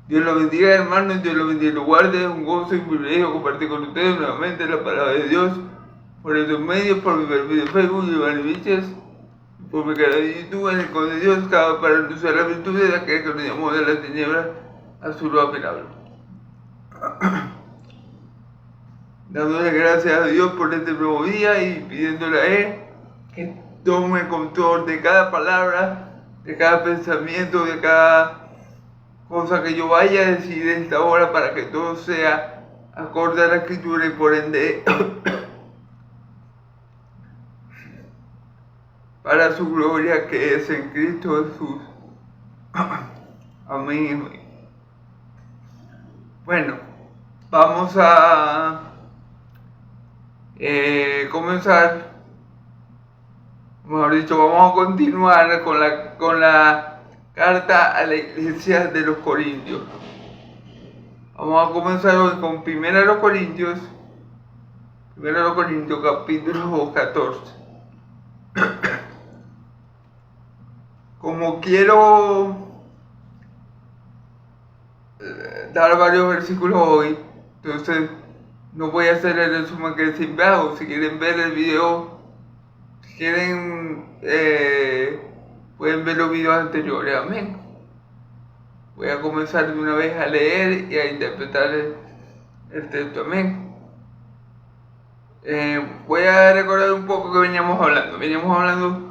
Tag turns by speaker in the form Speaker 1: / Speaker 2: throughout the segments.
Speaker 1: Dios lo bendiga, hermanos, Dios lo bendiga y lo guarde. Es un gozo y un privilegio compartir con ustedes nuevamente la palabra de Dios por estos medios, por mi perfil de Facebook, Iván Viches, por mi canal de YouTube, en el cual de Dios, cada para anunciar la virtud de aquel que nos llamó de las tinieblas a su luz admirable. Dándole gracias a Dios por este nuevo día y pidiéndole a Él que tome el control de cada palabra, de cada pensamiento, de cada cosa que yo vaya a decir en esta hora, para que todo sea acorde a la Escritura y por ende para su gloria, que es en Cristo Jesús. Amén. Bueno, vamos a comenzar, mejor dicho, vamos a continuar con la carta a la iglesia de los Corintios. Vamos a comenzar hoy con 1 Corintios capítulo 14. Como quiero dar varios versículos hoy, entonces no voy a hacer el resumen que siempre hago. Si quieren ver el video, si quieren, pueden ver los videos anteriores. Amén. Voy a comenzar de una vez a leer y a interpretar el texto. Amén. Voy a recordar un poco que veníamos hablando. Veníamos hablando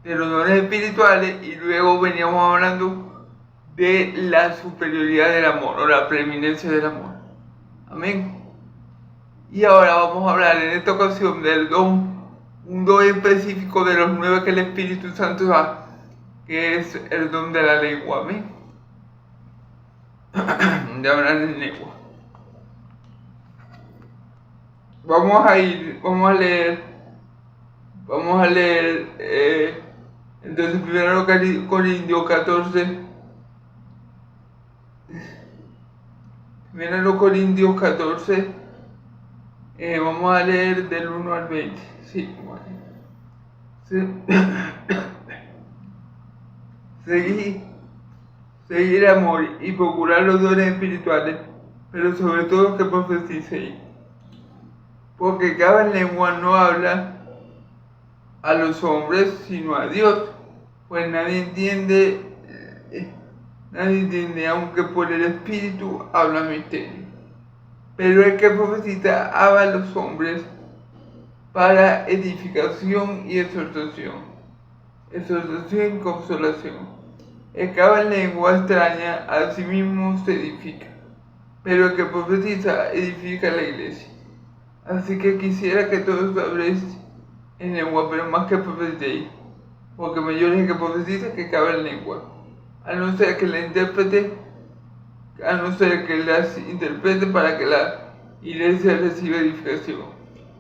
Speaker 1: de los dones espirituales y luego veníamos hablando de la superioridad del amor o la preeminencia del amor. Amén. Y ahora vamos a hablar en esta ocasión del don, un don específico de los 9 que el Espíritu Santo da, que es el don de la lengua. Amén. De hablar en lengua. Vamos a leer entonces 1 Corintios 14. 1 Corintios 14, vamos a leer del 1 al 20. Sí, seguir el amor y procurar los dones espirituales, pero sobre todo que profeticéis. Porque cada lengua no habla a los hombres, sino a Dios, pues nadie entiende, aunque por el Espíritu habla misterio. Pero el que profetiza habla a los hombres para edificación y exhortación y consolación. El que habla lengua extraña a sí mismo se edifica, pero el que profetiza edifica la iglesia. Así que quisiera que todos habléis en lengua, pero más que profeticéis, porque mayor es el que profetiza que habla en lengua, a no ser que las interprete para que la iglesia reciba edificación.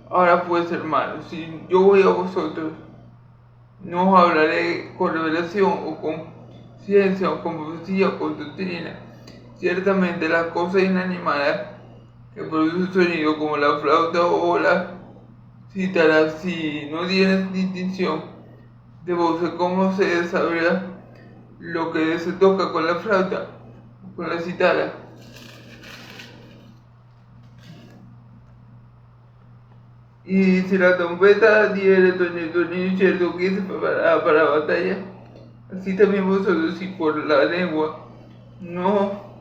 Speaker 1: Ahora pues, hermanos, si yo voy a vosotros, no os hablaré con revelación o con ciencia o con profecía o con doctrina. Ciertamente las cosas inanimadas que producen sonido, como la flauta o la cítara, si no tienen distinción de voces, ¿cómo se sabrá lo que se toca con la flauta o con la cítara? Y si la trompeta diere sonido cierto que se preparará para la batalla, así también vosotros, si por la lengua no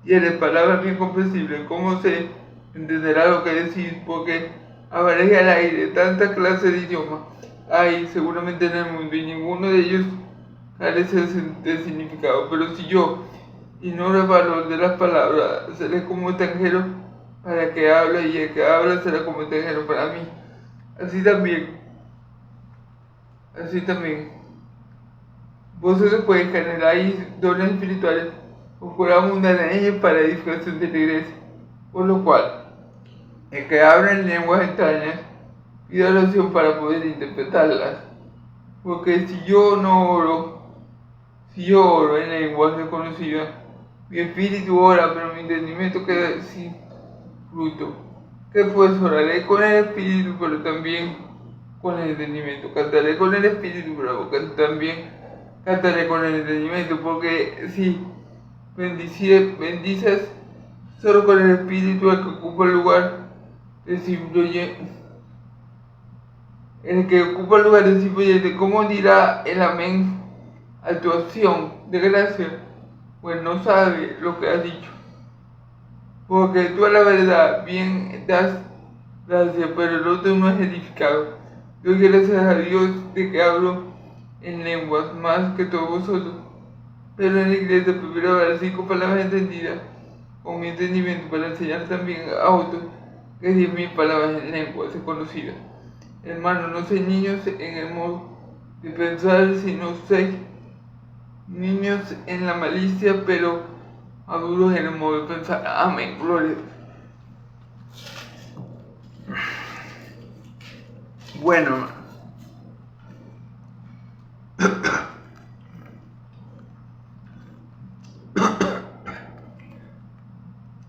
Speaker 1: tiene palabras bien comprensibles, ¿cómo se entenderá lo que decís? Porque habréis al aire tanta clase de idiomas hay seguramente en el mundo, y ninguno de ellos carece de significado. Pero si yo ignoro el valor de las palabras, seré como extranjero para el que habla, y el que habla será como extranjero para mí. Así también, vosotros pues generáis dones espirituales, procurad abundar en ellos para edificación de la iglesia. Por lo cual, el que habla en lenguas extrañas, pida oración para poder interpretarlas. Porque si yo oro en lenguas desconocidas, mi espíritu ora, pero mi entendimiento queda sin fruto. Que pues oraré con el espíritu, pero también con el entendimiento. Cantaré con el espíritu, pero también cantaré con el entendimiento. Porque si bendices solo con el espíritu el que ocupa el lugar de simplemente. ¿Cómo dirá el amén a tu acción de gracia? Pues no sabe lo que has dicho. Porque tú a la verdad bien das gracias, pero el otro no es edificado. Doy gracias a Dios de que hablo en lenguas más que todos vosotros. Pero en la iglesia prefiero hablar 5 palabras entendidas con mi entendimiento para enseñar también a otros que 10.000 palabras en lenguas desconocidas. Hermanos, no sean niños en el modo de pensar, sino sean niños en la malicia, pero maduros en el modo de pensar. Amén, gloria a Dios. Bueno,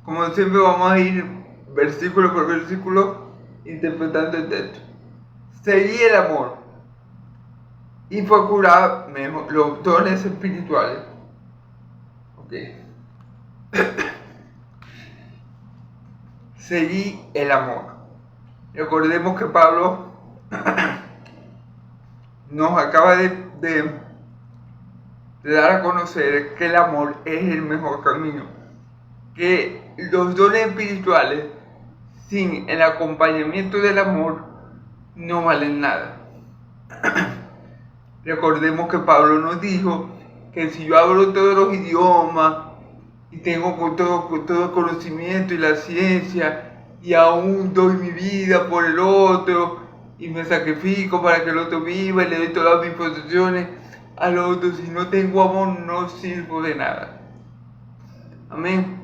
Speaker 1: como siempre vamos a ir versículo por versículo interpretando el texto. Seguí el amor y procurar los dones espirituales. Ok. Seguí el amor. Recordemos que Pablo nos acaba de dar a conocer que el amor es el mejor camino, que los dones espirituales sin el acompañamiento del amor no valen nada. Recordemos que Pablo nos dijo que si yo hablo todos los idiomas y tengo todo conocimiento y la ciencia y aún doy mi vida por el otro y me sacrifico para que el otro viva y le doy todas mis posesiones al otro, si no tengo amor no sirvo de nada. Amén.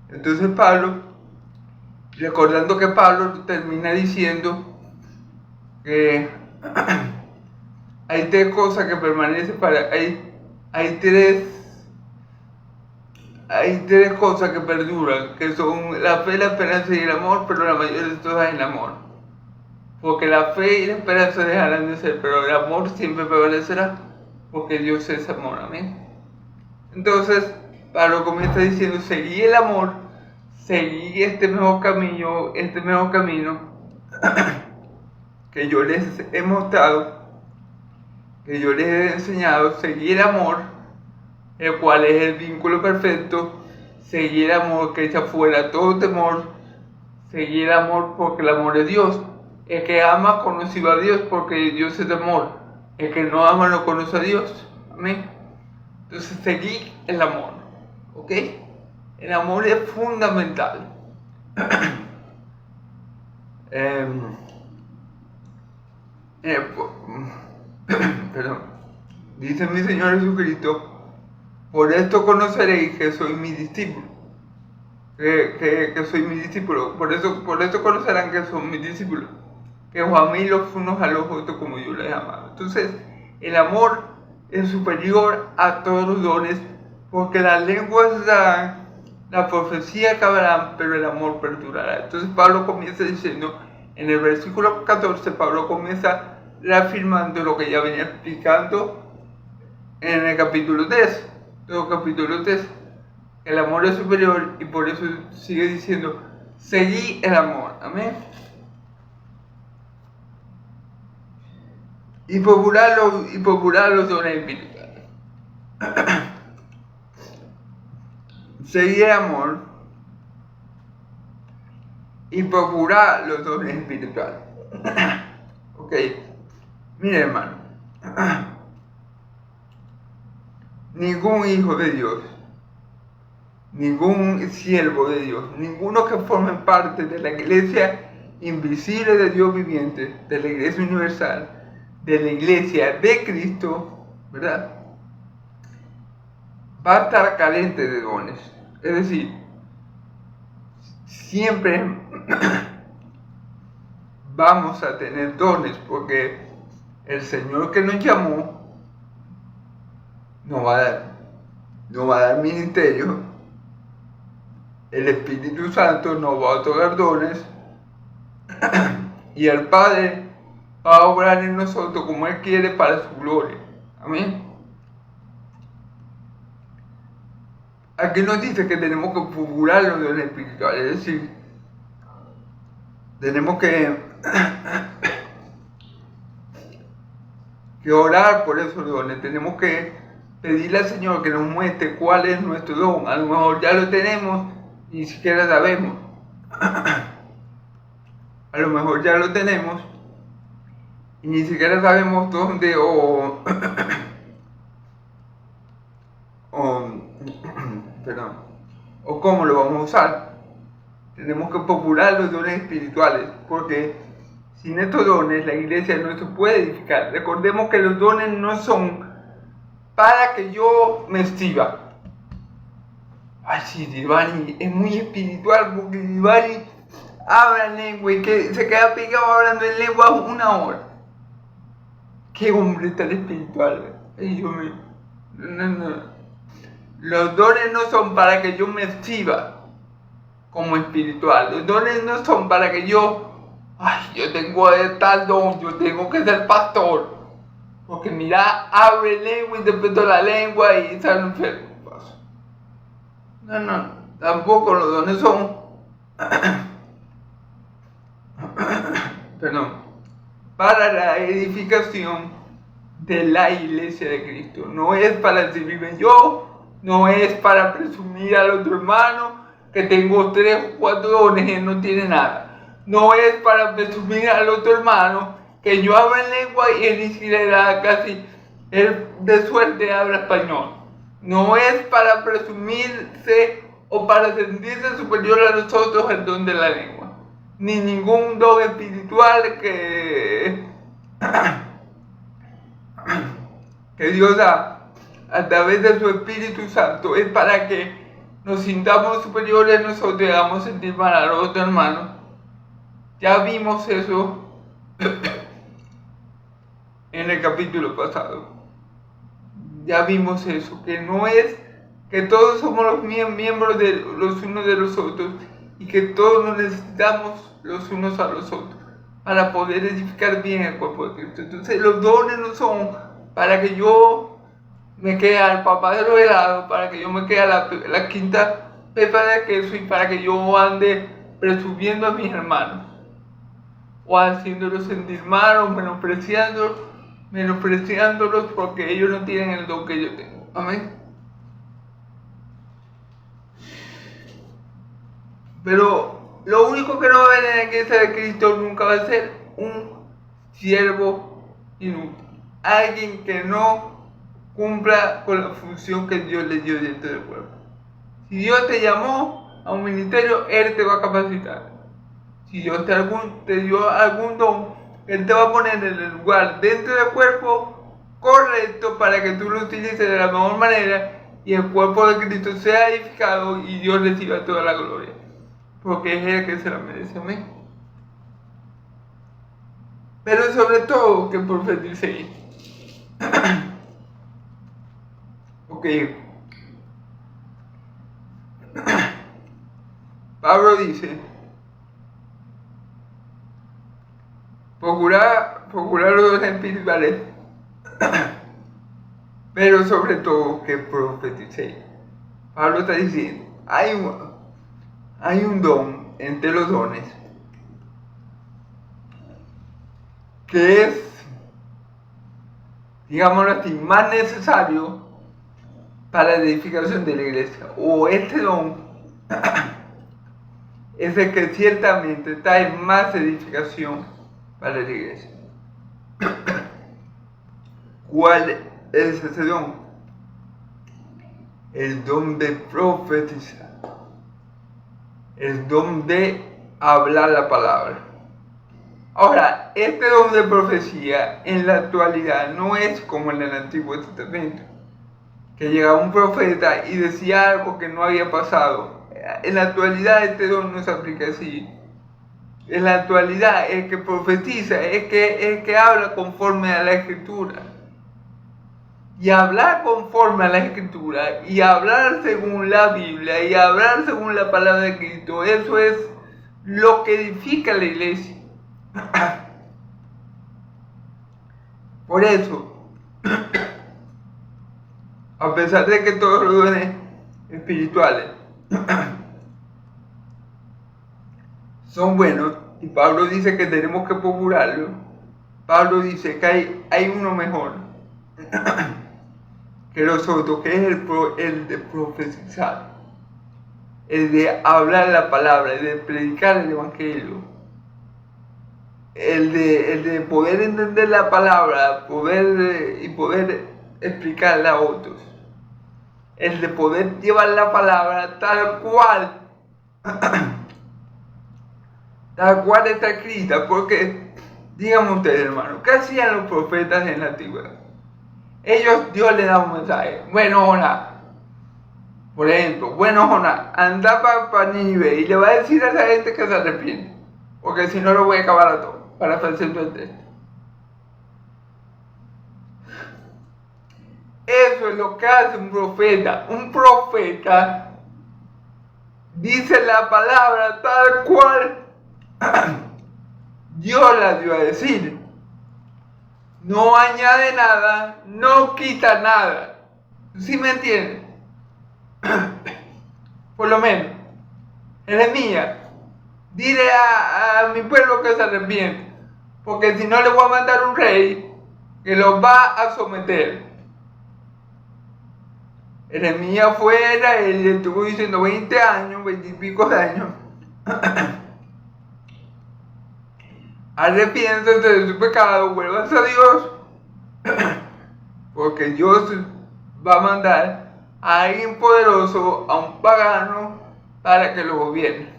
Speaker 1: Entonces Pablo, recordando que Pablo termina diciendo que hay 3 cosas que permanecen hay tres cosas que perduran, que son la fe, la esperanza y el amor, pero la mayoría de todas es el amor. Porque la fe y la esperanza dejarán de ser, pero el amor siempre prevalecerá, porque Dios es amor, amén. Entonces, Pablo comienza diciendo, seguí el amor, seguí este mejor camino que yo les he mostrado, que yo les he enseñado, seguí el amor, el cual es el vínculo perfecto, seguí el amor que echa fuera todo temor, seguí el amor porque el amor es Dios. El que ama conoció a Dios porque Dios es amor. El que no ama no conoce a Dios. Amén. Entonces seguí el amor. ¿Ok? El amor es fundamental. Perdón. Dice mi Señor Jesucristo, por esto conoceréis que soy mi discípulo. Que soy mi discípulo. Por eso conocerán que son mis discípulos. Que os améis los unos a los otros como yo les he amado. Entonces, el amor es superior a todos los dones, porque las lenguas darán, la profecía acabarán, pero el amor perdurará. Entonces Pablo comienza diciendo, en el versículo 14, Pablo comienza reafirmando lo que ya venía explicando en el capítulo 3. Todo capítulo 3. El amor es superior y por eso sigue diciendo, seguí el amor. Amén. Y procurar los dones espirituales. Seguir el amor y procurar los dones espirituales. Ok, mire hermano, ningún hijo de Dios, ningún siervo de Dios, ninguno que forme parte de la iglesia invisible de Dios viviente, de la iglesia universal, de la iglesia de Cristo, ¿verdad? Va a estar carente de dones. Es decir, siempre vamos a tener dones porque el Señor que nos llamó nos va a dar ministerio. El Espíritu Santo nos va a otorgar dones y el Padre va a obrar en nosotros como Él quiere para su gloria. Amén. aquí nos dice que tenemos que procurar los dones espirituales, es decir, tenemos que orar por esos dones, tenemos que pedirle al Señor que nos muestre cuál es nuestro don. A lo mejor ya lo tenemos y ni siquiera sabemos. A lo mejor ya lo tenemos y ni siquiera sabemos dónde o cómo lo vamos a usar. Tenemos que popular los dones espirituales, porque sin estos dones la iglesia no se puede edificar. Recordemos que los dones no son para que yo me sirva. Ay, sí, Divani es muy espiritual, porque Divani habla en lengua y que se queda pegado hablando en lengua 1 hora. Qué hombre tan espiritual. Ay, Dios mío. No. Los dones no son para que yo me sirva como espiritual. Los dones no son para que yo tengo tal don, yo tengo que ser pastor. Porque mira, abre lengua, interpreto la lengua y sale enfermo. No, tampoco los dones son para la edificación de la iglesia de Cristo. No es para servirme yo, no es para presumir al otro hermano que tengo 3 o 4 dones y él no tiene nada. No es para presumir al otro hermano que yo hablo en lengua y él ni siquiera casi, él de suerte habla español. No es para presumirse o para sentirse superior a nosotros el don de la lengua, ni ningún don espiritual que Dios da a través de su Espíritu Santo. Es para que nos sintamos superiores a nosotros y hagamos sentir mal a los otros hermanos. Ya vimos eso en el capítulo pasado. Ya vimos eso, que no es que todos somos los miembros de los unos de los otros y que todos nos necesitamos los unos a los otros para poder edificar bien el cuerpo de Cristo. Entonces los dones no son para que yo me quede al papá de los helados, para que yo me quede a la quinta pepa de queso y para que yo ande presumiendo a mis hermanos o haciéndolos sentir mal o menospreciándolos porque ellos no tienen el don que yo tengo. Amén. Pero lo único que no va a haber en la iglesia de Cristo nunca va a ser un siervo inútil. Alguien que no cumpla con la función que Dios le dio dentro del cuerpo. Si Dios te llamó a un ministerio, Él te va a capacitar. Si Dios te dio algún don, Él te va a poner en el lugar dentro del cuerpo correcto para que tú lo utilices de la mejor manera y el cuerpo de Cristo sea edificado y Dios reciba toda la gloria. Porque es Él que se la merece. Amén. Pero sobre todo que profeticéis. Ok. Pablo dice: procurar los dones espirituales, pero sobre todo que profeticéis. Pablo está diciendo, hay un don entre los dones que es, digámoslo así, más necesario para la edificación de la iglesia. O este don es el que ciertamente trae más edificación para la iglesia. ¿Cuál es ese don? El don de profetizar. El don de hablar la palabra. Ahora, este don de profecía en la actualidad no es como en el Antiguo Testamento, que llegaba un profeta y decía algo que no había pasado. En la actualidad este don no se aplica así. En la actualidad el que profetiza es que habla conforme a la Escritura. Y hablar conforme a la Escritura, y hablar según la Biblia, y hablar según la palabra de Cristo, eso es lo que edifica la iglesia. Por eso, a pesar de que todos los dones espirituales son buenos, y Pablo dice que tenemos que procurarlo. Pablo dice que hay uno mejor que los otros, que es el de profetizar, el de hablar la palabra, el de predicar el evangelio, el de poder entender la palabra, y poder explicarla a otros, el de poder llevar la palabra tal cual está escrita. Porque díganme ustedes, hermano, ¿qué hacían los profetas en la antigüedad? Dios les da un mensaje. Bueno, Jonás, por ejemplo, Jonás, anda para Nínive y le va a decir a esa gente que se arrepiente, porque si no lo voy a acabar a todo, para hacer el texto. Eso es lo que hace un profeta. Un profeta dice la palabra tal cual Dios la dio a decir. No añade nada, no quita nada. ¿Sí me entienden? Por lo menos, Jeremías, dile a mi pueblo que se arrepiente, porque si no le voy a mandar un rey que los va a someter. Jeremías fuera, él estuvo diciendo 20 años, 20 y pico de años. Arrepiéntanse de su pecado, vuelvan a Dios, porque Dios va a mandar a alguien poderoso, a un pagano, para que lo gobierne.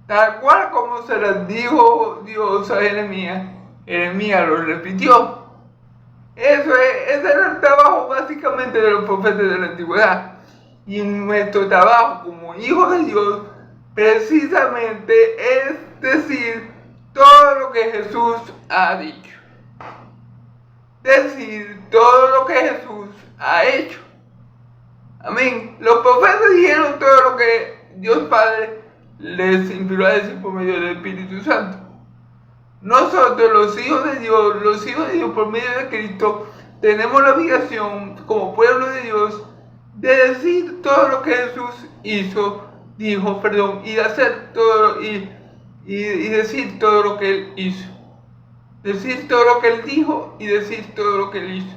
Speaker 1: Tal cual como se les dijo Dios a Jeremías, Jeremías lo repitió. Ese era el trabajo básicamente de los profetas de la antigüedad. Y nuestro trabajo como hijos de Dios precisamente es decir todo lo que Jesús ha dicho. Decir todo lo que Jesús ha hecho. Amén. Los profetas dijeron todo lo que Dios Padre les inspiró a decir por medio del Espíritu Santo. Nosotros, los hijos de Dios por medio de Cristo, tenemos la obligación como pueblo de Dios de decir todo lo que Jesús dijo, y de hacer todo y decir todo lo que Él hizo. Decir todo lo que Él dijo y decir todo lo que Él hizo.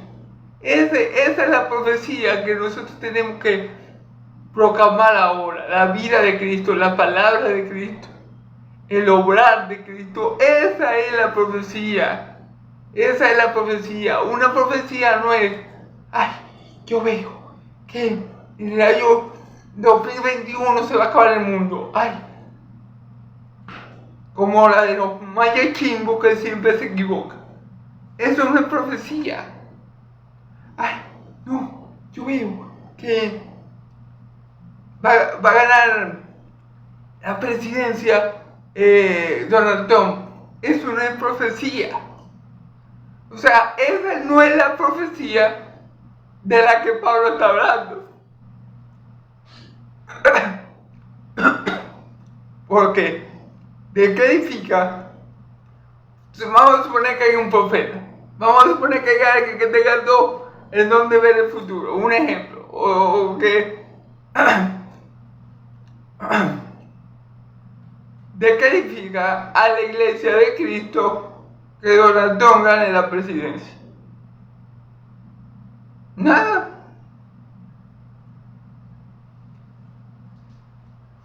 Speaker 1: Esa es la profecía que nosotros tenemos que proclamar ahora. La vida de Cristo, la palabra de Cristo, el obrar de Cristo. Esa es la profecía. Esa es la profecía. Una profecía no es, yo veo que en el año 2021 se va a acabar el mundo. Como la de los mayas chimbos que siempre se equivocan. Eso no es profecía. No, yo veo que va a ganar la presidencia Donald Trump. Eso no es profecía. O sea, esa no es la profecía de la que Pablo está hablando. Porque, ¿de qué edifica? Vamos a suponer que hay un profeta. Vamos a suponer que hay alguien que tenga el don de ver el futuro. Un ejemplo. O que... ¿De qué edifica a la iglesia de Cristo que Donald Trump gane la presidencia? Nada.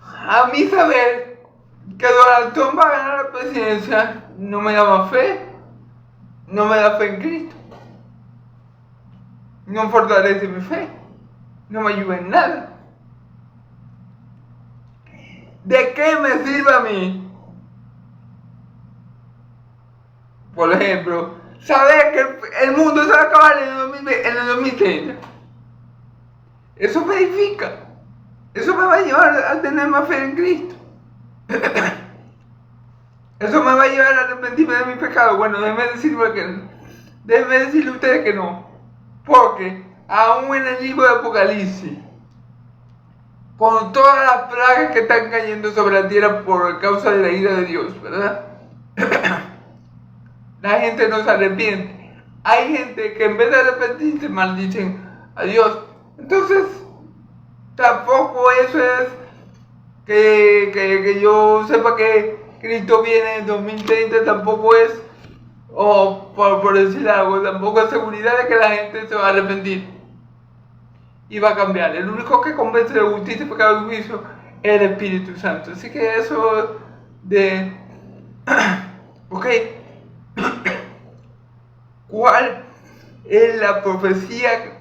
Speaker 1: A mí saber que Donald Trump va a ganar la presidencia no me da más fe. No me da fe en Cristo. No fortalece mi fe. No me ayuda en nada. ¿De qué me sirve a mí? Por ejemplo, saber que el mundo se va a acabar en el 2030. Eso me edifica. Eso me va a llevar a tener más fe en Cristo. Eso me va a llevar a arrepentirme de mi pecado. Bueno, déjenme decirle a ustedes que no. Porque aún en el libro de Apocalipsis, con todas las plagas que están cayendo sobre la tierra por causa de la ira de Dios, ¿verdad? La gente no se arrepiente. Hay gente que en vez de arrepentirse maldicen a Dios. Entonces, tampoco eso es que yo sepa que Cristo viene en 2030, tampoco es, o por decir algo, tampoco es seguridad de que la gente se va a arrepentir y va a cambiar. El único que convence de justicia, pecado y juicio es el Espíritu Santo. Así que eso de... ok, ¿cuál es la profecía?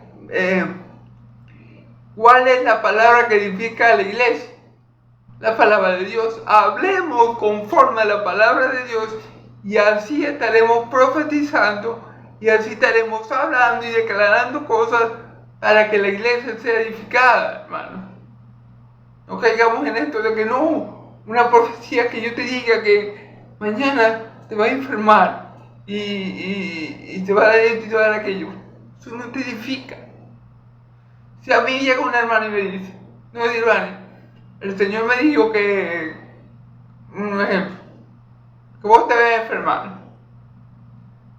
Speaker 1: ¿Cuál es la palabra que edifica a la iglesia? La palabra de Dios. Hablemos conforme a la palabra de Dios y así estaremos profetizando y así estaremos hablando y declarando cosas para que la iglesia sea edificada, hermano. No caigamos en esto de que no, una profecía que yo te diga que mañana te va a enfermar y te va a dar esto y te va a dar aquello. Eso no te edifica. Si a mí llega un hermano y me dice, no, hermano, el Señor me dijo que, un ejemplo, que vos te vas a enfermar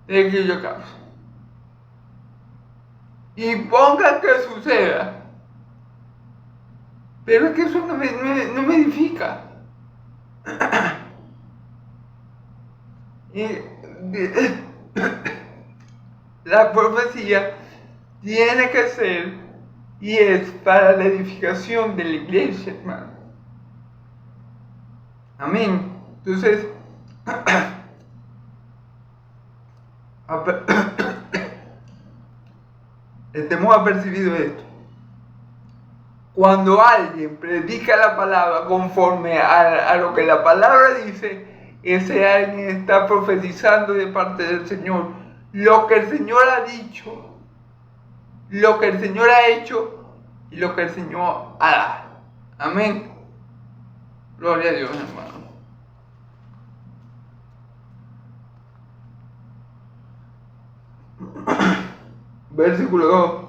Speaker 1: de que yo causa. Y ponga que suceda. Pero es que eso no me edifica. La profecía tiene que ser y es para la edificación de la iglesia, hermano. Amén. Entonces, hemos apercibido esto. Cuando alguien predica la palabra conforme a lo que la palabra dice, ese alguien está profetizando de parte del Señor. Lo que el Señor ha dicho, lo que el Señor ha hecho y lo que el Señor hará. Amén. Gloria a Dios, hermano. Versículo 2.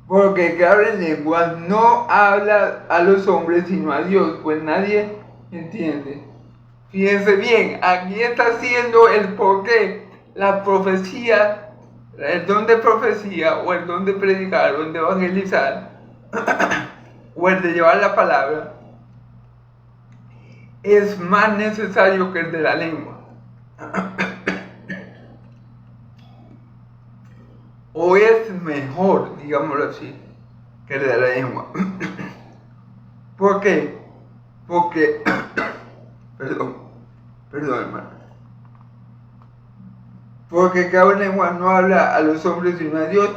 Speaker 1: Porque el que habla en lenguas no habla a los hombres sino a Dios, pues nadie entiende. Fíjense bien, aquí está haciendo el porqué, la profecía, el don de profecía, o el don de predicar, o el de evangelizar, o el de llevar la palabra, es más necesario que el de la lengua. O es mejor, digámoslo así, que el de la lengua. ¿Por qué? Porque, perdón hermano. Porque cada lengua no habla a los hombres sino a Dios,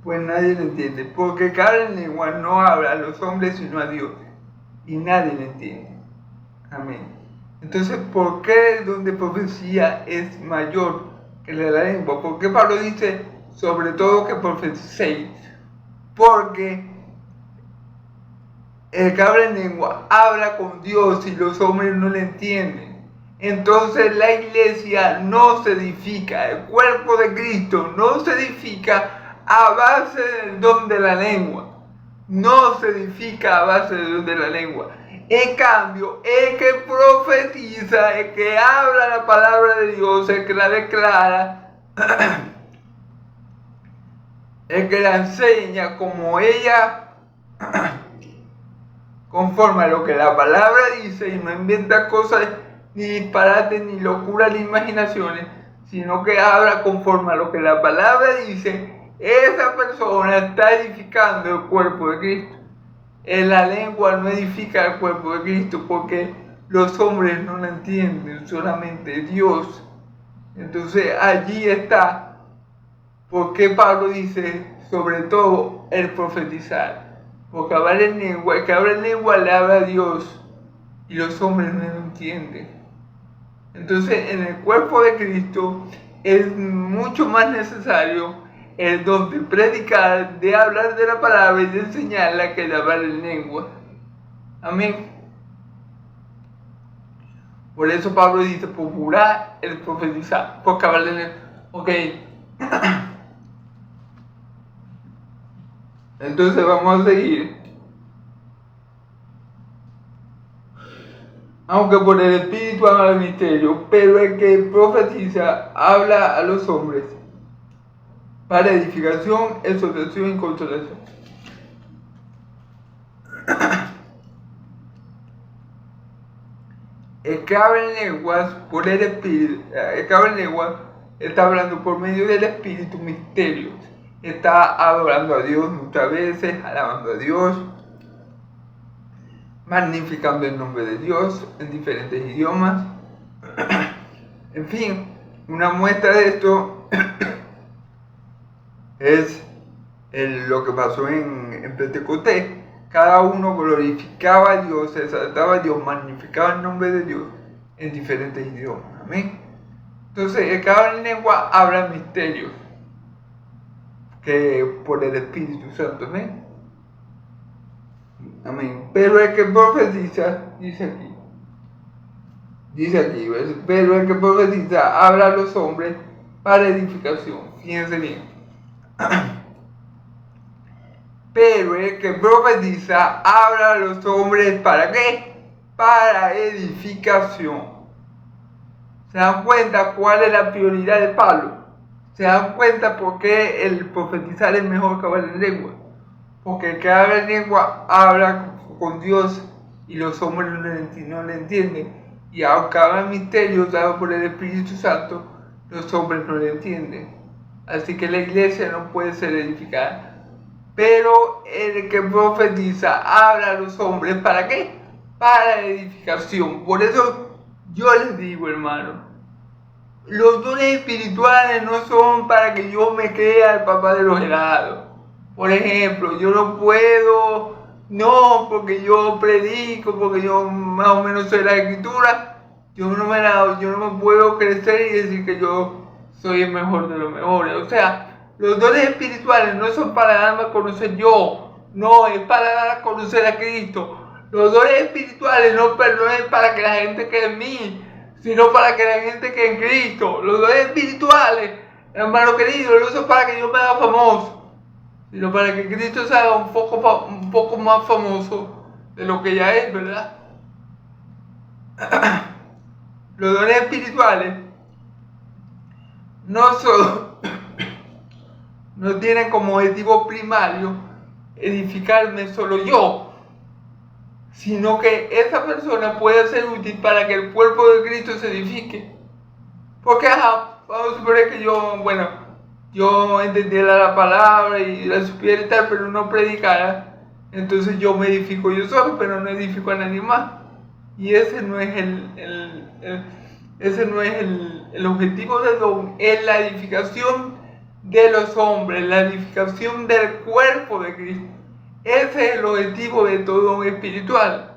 Speaker 1: pues nadie le entiende. Porque cada lengua no habla a los hombres sino a Dios, y nadie le entiende. Amén. Entonces, ¿por qué el don de profecía es mayor que el de la lengua? ¿Por qué Pablo dice, sobre todo que profeticéis? Porque el que habla en lengua habla con Dios y los hombres no le entienden. Entonces la iglesia no se edifica, el cuerpo de Cristo no se edifica a base del don de la lengua. No se edifica a base del don de la lengua. En cambio, el que profetiza, el que habla la palabra de Dios, el que la declara, el que la enseña como ella, conforme a lo que la palabra dice, y no inventa cosas ni disparates, ni locuras, ni imaginaciones, sino que habla conforme a lo que la palabra dice, esa persona está edificando el cuerpo de Cristo. En la lengua no edifica el cuerpo de Cristo porque los hombres no lo entienden, solamente Dios. Entonces allí está porque Pablo dice, sobre todo, el profetizar. Porque hablar en lengua, el que habla en lengua le habla a Dios y los hombres no lo entienden. Entonces, en el cuerpo de Cristo es mucho más necesario el don de predicar, de hablar de la palabra y de enseñarla que de hablar en lengua. Amén. Por eso Pablo dice, procurar el profetizar, porque hablar en lengua. Ok. Entonces vamos a seguir. Aunque por el Espíritu habla el misterio, pero el que profetiza habla a los hombres para edificación, exhortación y consolación. El que habla en lenguas por el Espíritu, el que habla en lenguas está hablando por medio del Espíritu misterios. Está adorando a Dios muchas veces, alabando a Dios, magnificando el nombre de Dios en diferentes idiomas. En fin, una muestra de esto es lo que pasó en Pentecostés. Cada uno glorificaba a Dios, exaltaba a Dios, magnificaba el nombre de Dios en diferentes idiomas. Amén. Entonces, el que habla en lengua habla misterios que por el Espíritu Santo. Amén. Amén. Pero el que profetiza, dice aquí, pero el que profetiza habla a los hombres para edificación. Fíjense bien. Pero el que profetiza habla a los hombres ¿para qué? Para edificación. ¿Se dan cuenta cuál es la prioridad de Pablo? ¿Se dan cuenta por qué el profetizar es mejor que hablar en lengua? Porque el que habla en lengua habla con Dios y los hombres no le entienden. Y aunque habla misterios dados por el Espíritu Santo, los hombres no le entienden. Así que la iglesia no puede ser edificada. Pero el que profetiza habla a los hombres ¿para qué? Para edificación. Por eso yo les digo, hermano, los dones espirituales no son para que yo me crea el papá de los helados. Por ejemplo, yo no puedo, porque yo predico, porque yo más o menos sé la escritura, yo no me puedo crecer y decir que yo soy el mejor de los mejores. O sea, los dones espirituales no son para darme a conocer yo, no, es para dar a conocer a Cristo. Los dones espirituales no es para que la gente quede en mí, sino para que la gente quede en Cristo. Los dones espirituales, hermano querido, no son para que yo me haga famoso, sino para que Cristo se haga un poco más famoso de lo que ya es, ¿verdad? Los dones espirituales no tienen como objetivo primario edificarme solo yo, sino que esa persona puede ser útil para que el cuerpo de Cristo se edifique. Porque, vamos a suponer que yo entendiera la palabra y la supiera y tal, pero no predicara, entonces yo me edifico yo solo, pero no edifico a nadie más. Y ese no es el objetivo del don, es la edificación de los hombres, la edificación del cuerpo de Cristo. Ese es el objetivo de todo don espiritual.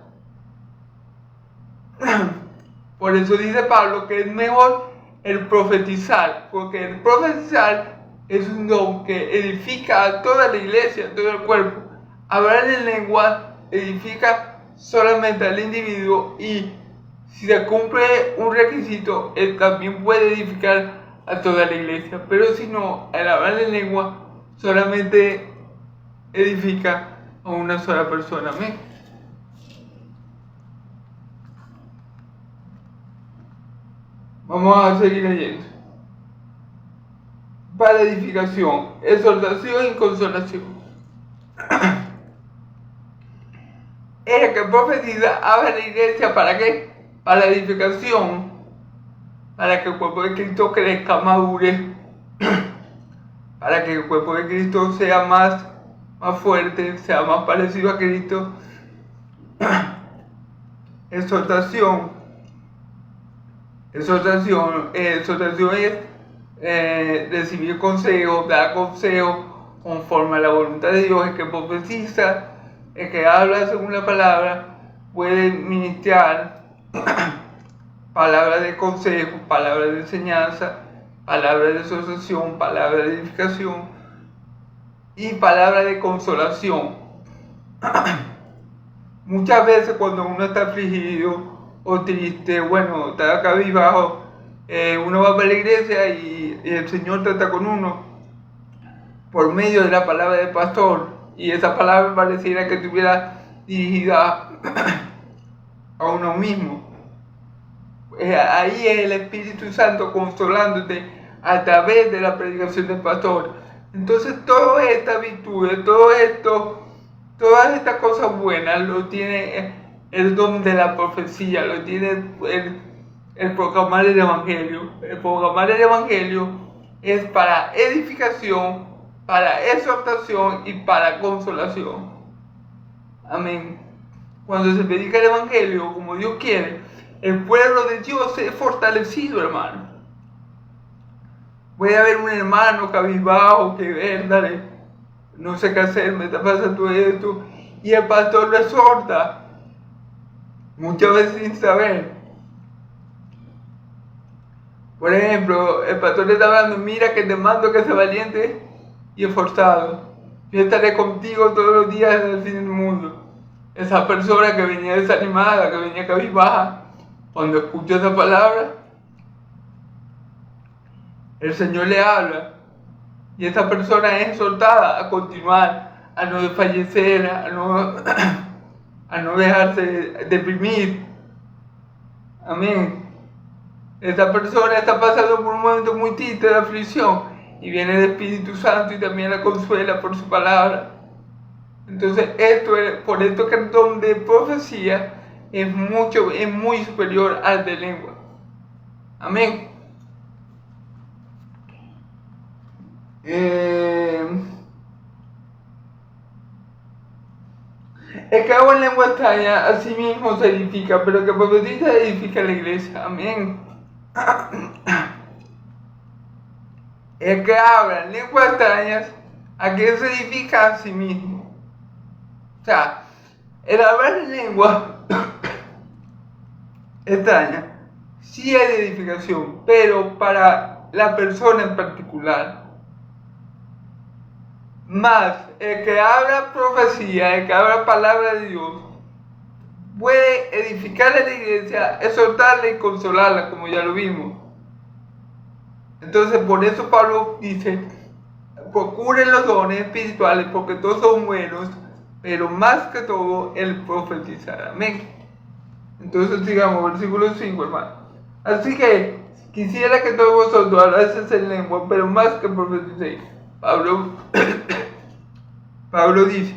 Speaker 1: Por eso dice Pablo que es mejor el profetizar, porque el profetizar es un don que edifica a toda la iglesia, a todo el cuerpo. Hablar en lengua edifica solamente al individuo y si se cumple un requisito, él también puede edificar a toda la iglesia. Pero si no, el hablar en lengua solamente edifica a una sola persona. Amén. Vamos a seguir leyendo. Para edificación, exhortación y consolación. El que profetiza habla en la iglesia ¿para qué? Para la edificación, para que el cuerpo de Cristo crezca, madure, para que el cuerpo de Cristo sea más fuerte, sea más parecido a Cristo. Exhortación es recibir consejos, dar consejos conforme a la voluntad de Dios. El que profetiza, el que habla según la palabra, puede ministrar palabras de consejo, palabras de enseñanza, palabras de exhortación, palabras de edificación y palabras de consolación. Muchas veces cuando uno está afligido o triste, está cabizbajo, uno va para la iglesia y el Señor trata con uno por medio de la palabra del pastor, y esa palabra pareciera que estuviera dirigida a uno mismo. Ahí es el Espíritu Santo consolándote a través de la predicación del pastor. Entonces todas estas virtudes, todo esto, todas estas cosas buenas lo tiene el don de la profecía, lo tiene el proclamar el Evangelio. El proclamar el Evangelio es para edificación, para exhortación y para consolación. Amén. Cuando se predica el Evangelio como Dios quiere, el pueblo de Dios es fortalecido, hermano. Puede haber un hermano cabizbajo que dale, no sé qué hacer, me está pasando esto, y el pastor lo exhorta, muchas veces sin saber. Por ejemplo, el pastor le está hablando, mira que te mando que seas valiente y esforzado. Yo estaré contigo todos los días hasta el fin del mundo. Esa persona que venía desanimada, que venía cabizbaja, cuando escucha esa palabra, el Señor le habla y esa persona es exhortada a continuar, a no desfallecer, a no dejarse deprimir. Amén. Esta persona está pasando por un momento muy triste de aflicción y viene el Espíritu Santo y también la consuela por su palabra. Entonces por esto que el don de profecía es muy superior al de lengua. Amén. El que habla en lengua extraña a sí mismo se edifica, pero el que profetiza edifica la iglesia. Amén. El que habla en lenguas extrañas, ¿a qué se edifica a sí mismo? O sea, el hablar en lengua extraña sí hay edificación, pero para la persona en particular. Más, el que habla profecía, el que habla palabra de Dios, puede edificar a la iglesia, exhortarla y consolarla, como ya lo vimos. Entonces, por eso Pablo dice, procuren los dones espirituales, porque todos son buenos, pero más que todo, el profetizar. Amén. Entonces, sigamos, versículo 5, hermano. Así que, quisiera que todos vosotros hablaseis en lengua, pero más que profeticéis. Pablo dice,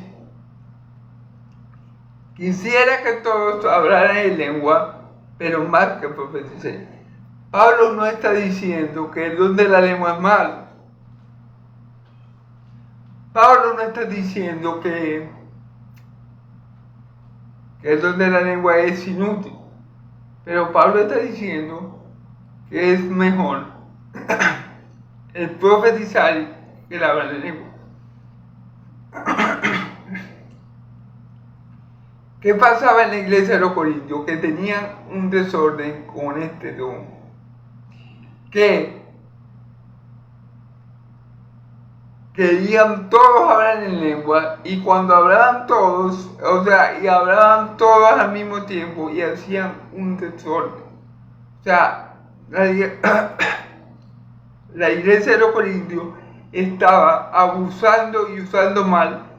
Speaker 1: quisiera que todos hablaran en lengua, pero más que profeticéis. Pablo no está diciendo que el don de la lengua es malo. Pablo no está diciendo que el don de la lengua es inútil. Pero Pablo está diciendo que es mejor el profetizar que el hablar de lengua. ¿Qué pasaba en la iglesia de los Corintios? Que tenían un desorden con este don. Que querían todos hablar en lengua, y cuando hablaban todos, y hablaban todos al mismo tiempo y hacían un desorden. O sea, la iglesia de los Corintios estaba abusando y usando mal.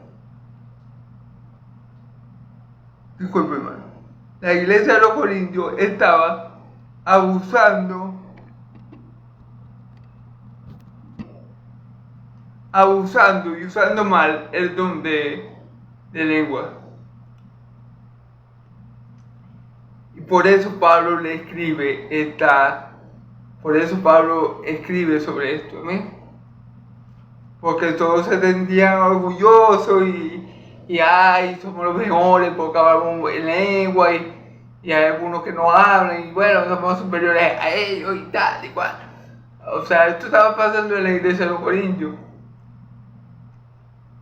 Speaker 1: Disculpe, hermano. La iglesia de los Corintios estaba abusando y usando mal el don de lengua. Y por eso Pablo escribe sobre esto, ¿no? Porque todos se sentían orgullosos y ay, somos los mejores porque hablamos en lengua y hay algunos que no hablan y bueno, somos superiores a ellos y tal y cual. O sea, esto estaba pasando en la iglesia de los Corintios.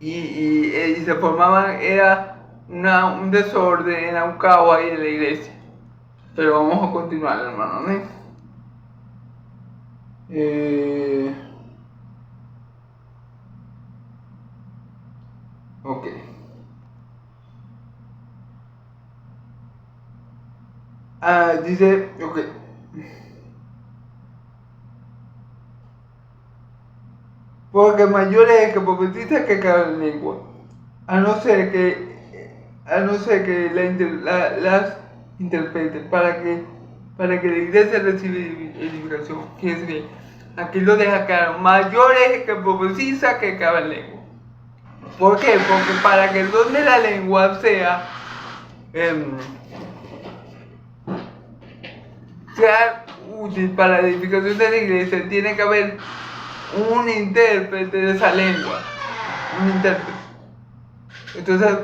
Speaker 1: Y se formaban, era un desorden, era un caos ahí en la iglesia. Pero vamos a continuar, hermano, ¿no? Ok. Dice, ok. Porque mayor es el que profetiza que cada lengua, a no ser que las interprete para que la iglesia reciba edificación. Fíjense bien, Aquí lo deja claro, mayor es el que profetiza que el que habla en lengua. ¿Por qué? Porque para que el don de la lengua sea útil para la edificación de la iglesia, tiene que haber un intérprete de esa lengua. Un intérprete. Entonces,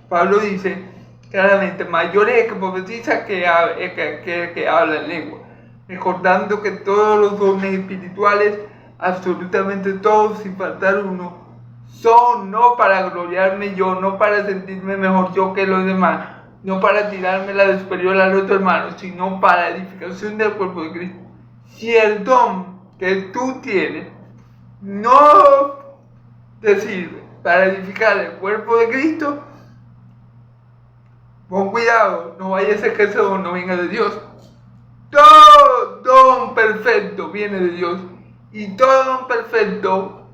Speaker 1: Pablo dice claramente, mayor es el que profetiza que habla en lengua. Recordando que todos los dones espirituales, absolutamente todos, sin faltar uno, son no para gloriarme yo, no para sentirme mejor yo que los demás, no para tirarme la de superior al otro hermano, sino para la edificación del cuerpo de Cristo. Si el don que tú tienes no te sirve para edificar el cuerpo de Cristo, pon cuidado, no vaya a ser que ese don no venga de Dios. Todo don perfecto viene de Dios, y todo don perfecto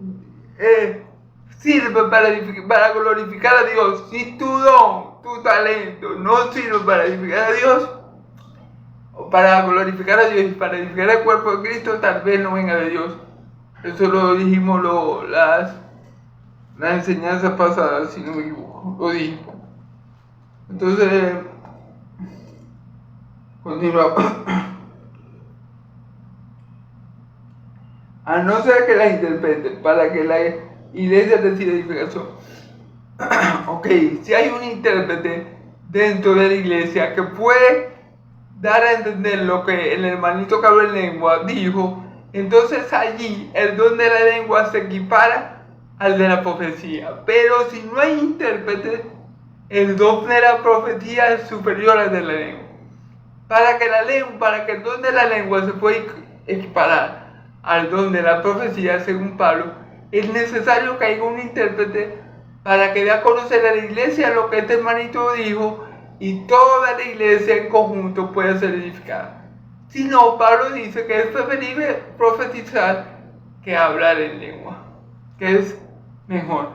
Speaker 1: sirve para glorificar a Dios. Si tu don, tu talento no sirve para edificar a Dios, o para glorificar a Dios y para edificar el cuerpo de Cristo, tal vez no venga de Dios. Eso lo dijimos las enseñanzas pasadas, si no me equivoco, lo dijimos. Entonces, continuamos. A no ser que las interpreten para que la iglesia reciba edificación. Ok, si hay un intérprete dentro de la iglesia que puede dar a entender lo que el hermanito que habla en lengua dijo, entonces allí el don de la lengua se equipara al de la profecía. Pero si no hay intérprete, el don de la profecía es superior al de la lengua. Para que el don de la lengua se pueda equiparar al don de la profecía, según Pablo, es necesario que haya un intérprete para que dé a conocer a la iglesia lo que este hermanito dijo y toda la iglesia en conjunto pueda ser edificada. Si no, Pablo dice que es preferible profetizar que hablar en lengua, que es mejor.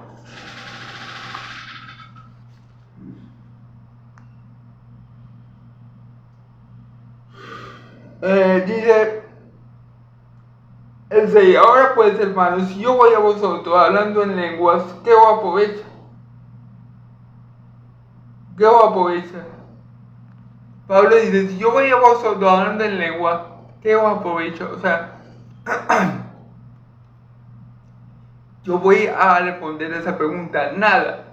Speaker 1: Dice el 6, ahora pues hermanos, si yo voy a vosotros hablando en lenguas, ¿qué os aprovecha? ¿Qué os aprovecha? Pablo dice, si yo voy a vosotros hablando en lengua, ¿qué os aprovecha? O sea, yo voy a responder esa pregunta, nada.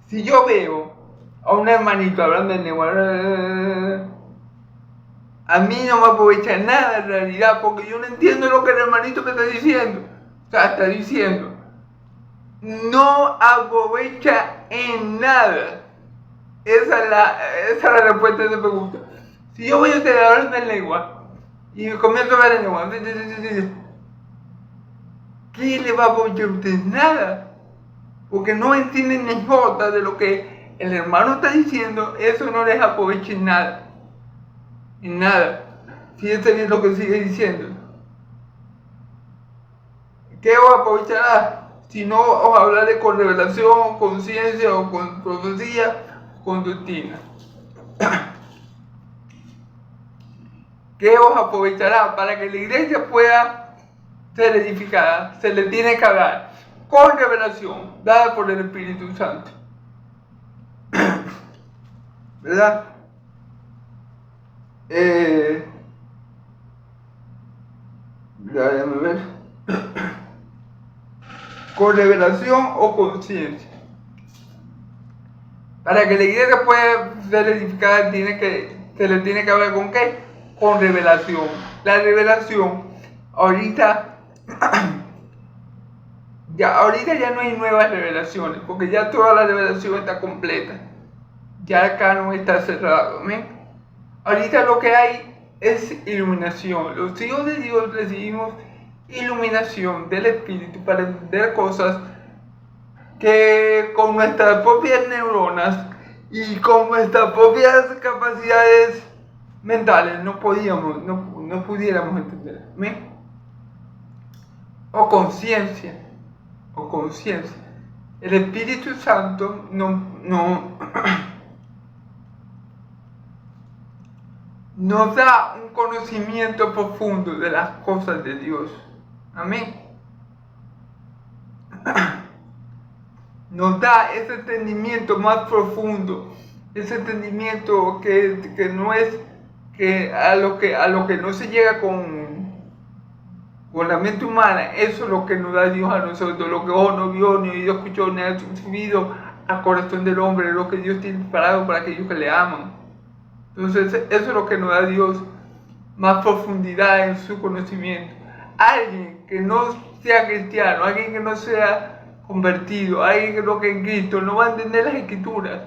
Speaker 1: Si yo veo a un hermanito hablando en lengua, a mí no me aprovecha nada en realidad, porque yo no entiendo lo que el hermanito me está diciendo. O sea, está diciendo, no aprovecha en nada. Esa es la respuesta a esa pregunta. Si yo voy a estar hablando en lengua y comienzo a hablar en lengua, ¿qué le va a aprovechar a usted? Nada. Porque no entienden ni jota de lo que el hermano está diciendo, eso no les aprovecha en nada. En nada. Fíjense bien lo que sigue diciendo. ¿Qué os aprovechará? Si no os hablaré con revelación, con ciencia o con profecía, con doctrina. ¿Qué os aprovechará? Para que la iglesia pueda ser edificada, se le tiene que hablar con revelación, dada por el Espíritu Santo. ¿Verdad? Déjame ver. Con revelación o con ciencia. Para que la iglesia pueda ser edificada, se le tiene que hablar con ¿qué? Con revelación. La revelación, ahorita ya no hay nuevas revelaciones, porque ya toda la revelación está completa. Ya acá no está cerrado. ¿Ven? Ahorita lo que hay es iluminación. Los hijos de Dios recibimos iluminación del Espíritu para entender cosas que con nuestras propias neuronas y con nuestras propias capacidades mentales no pudiéramos entender. ¿Ven? O conciencia. El Espíritu Santo no nos da un conocimiento profundo de las cosas de Dios. Amén. Nos da ese entendimiento más profundo, ese entendimiento que no es que a lo que no se llega con la mente humana. Eso es lo que nos da Dios a nosotros, lo que ojo no vio, ni oído escuchó, ni ha subido al corazón del hombre, lo que Dios tiene preparado para aquellos que le aman. Entonces eso es lo que nos da Dios, más profundidad en su conocimiento. Alguien que no sea cristiano, alguien que no sea convertido, alguien que no cree en Cristo, no va a entender las Escrituras.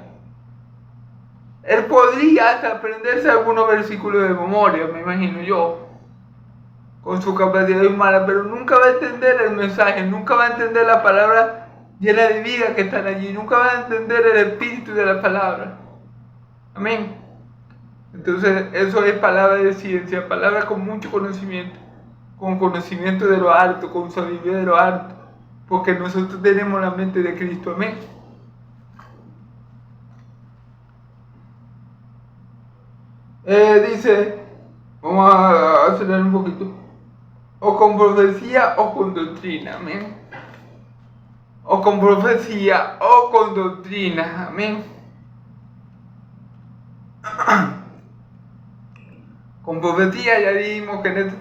Speaker 1: Él podría hasta aprenderse algunos versículos de memoria, me imagino yo, con su capacidad humana, pero nunca va a entender el mensaje, nunca va a entender la palabra llena de vida que están allí, nunca va a entender el espíritu de la palabra. Amén. Entonces eso es palabra de ciencia, palabra con mucho conocimiento, con conocimiento de lo alto, con sabiduría de lo alto, porque nosotros tenemos la mente de Cristo. Amén. Dice, vamos a acelerar un poquito, o con profecía o con doctrina. Amén. O con profecía o con doctrina. Amén. Con profecía ya dijimos que en este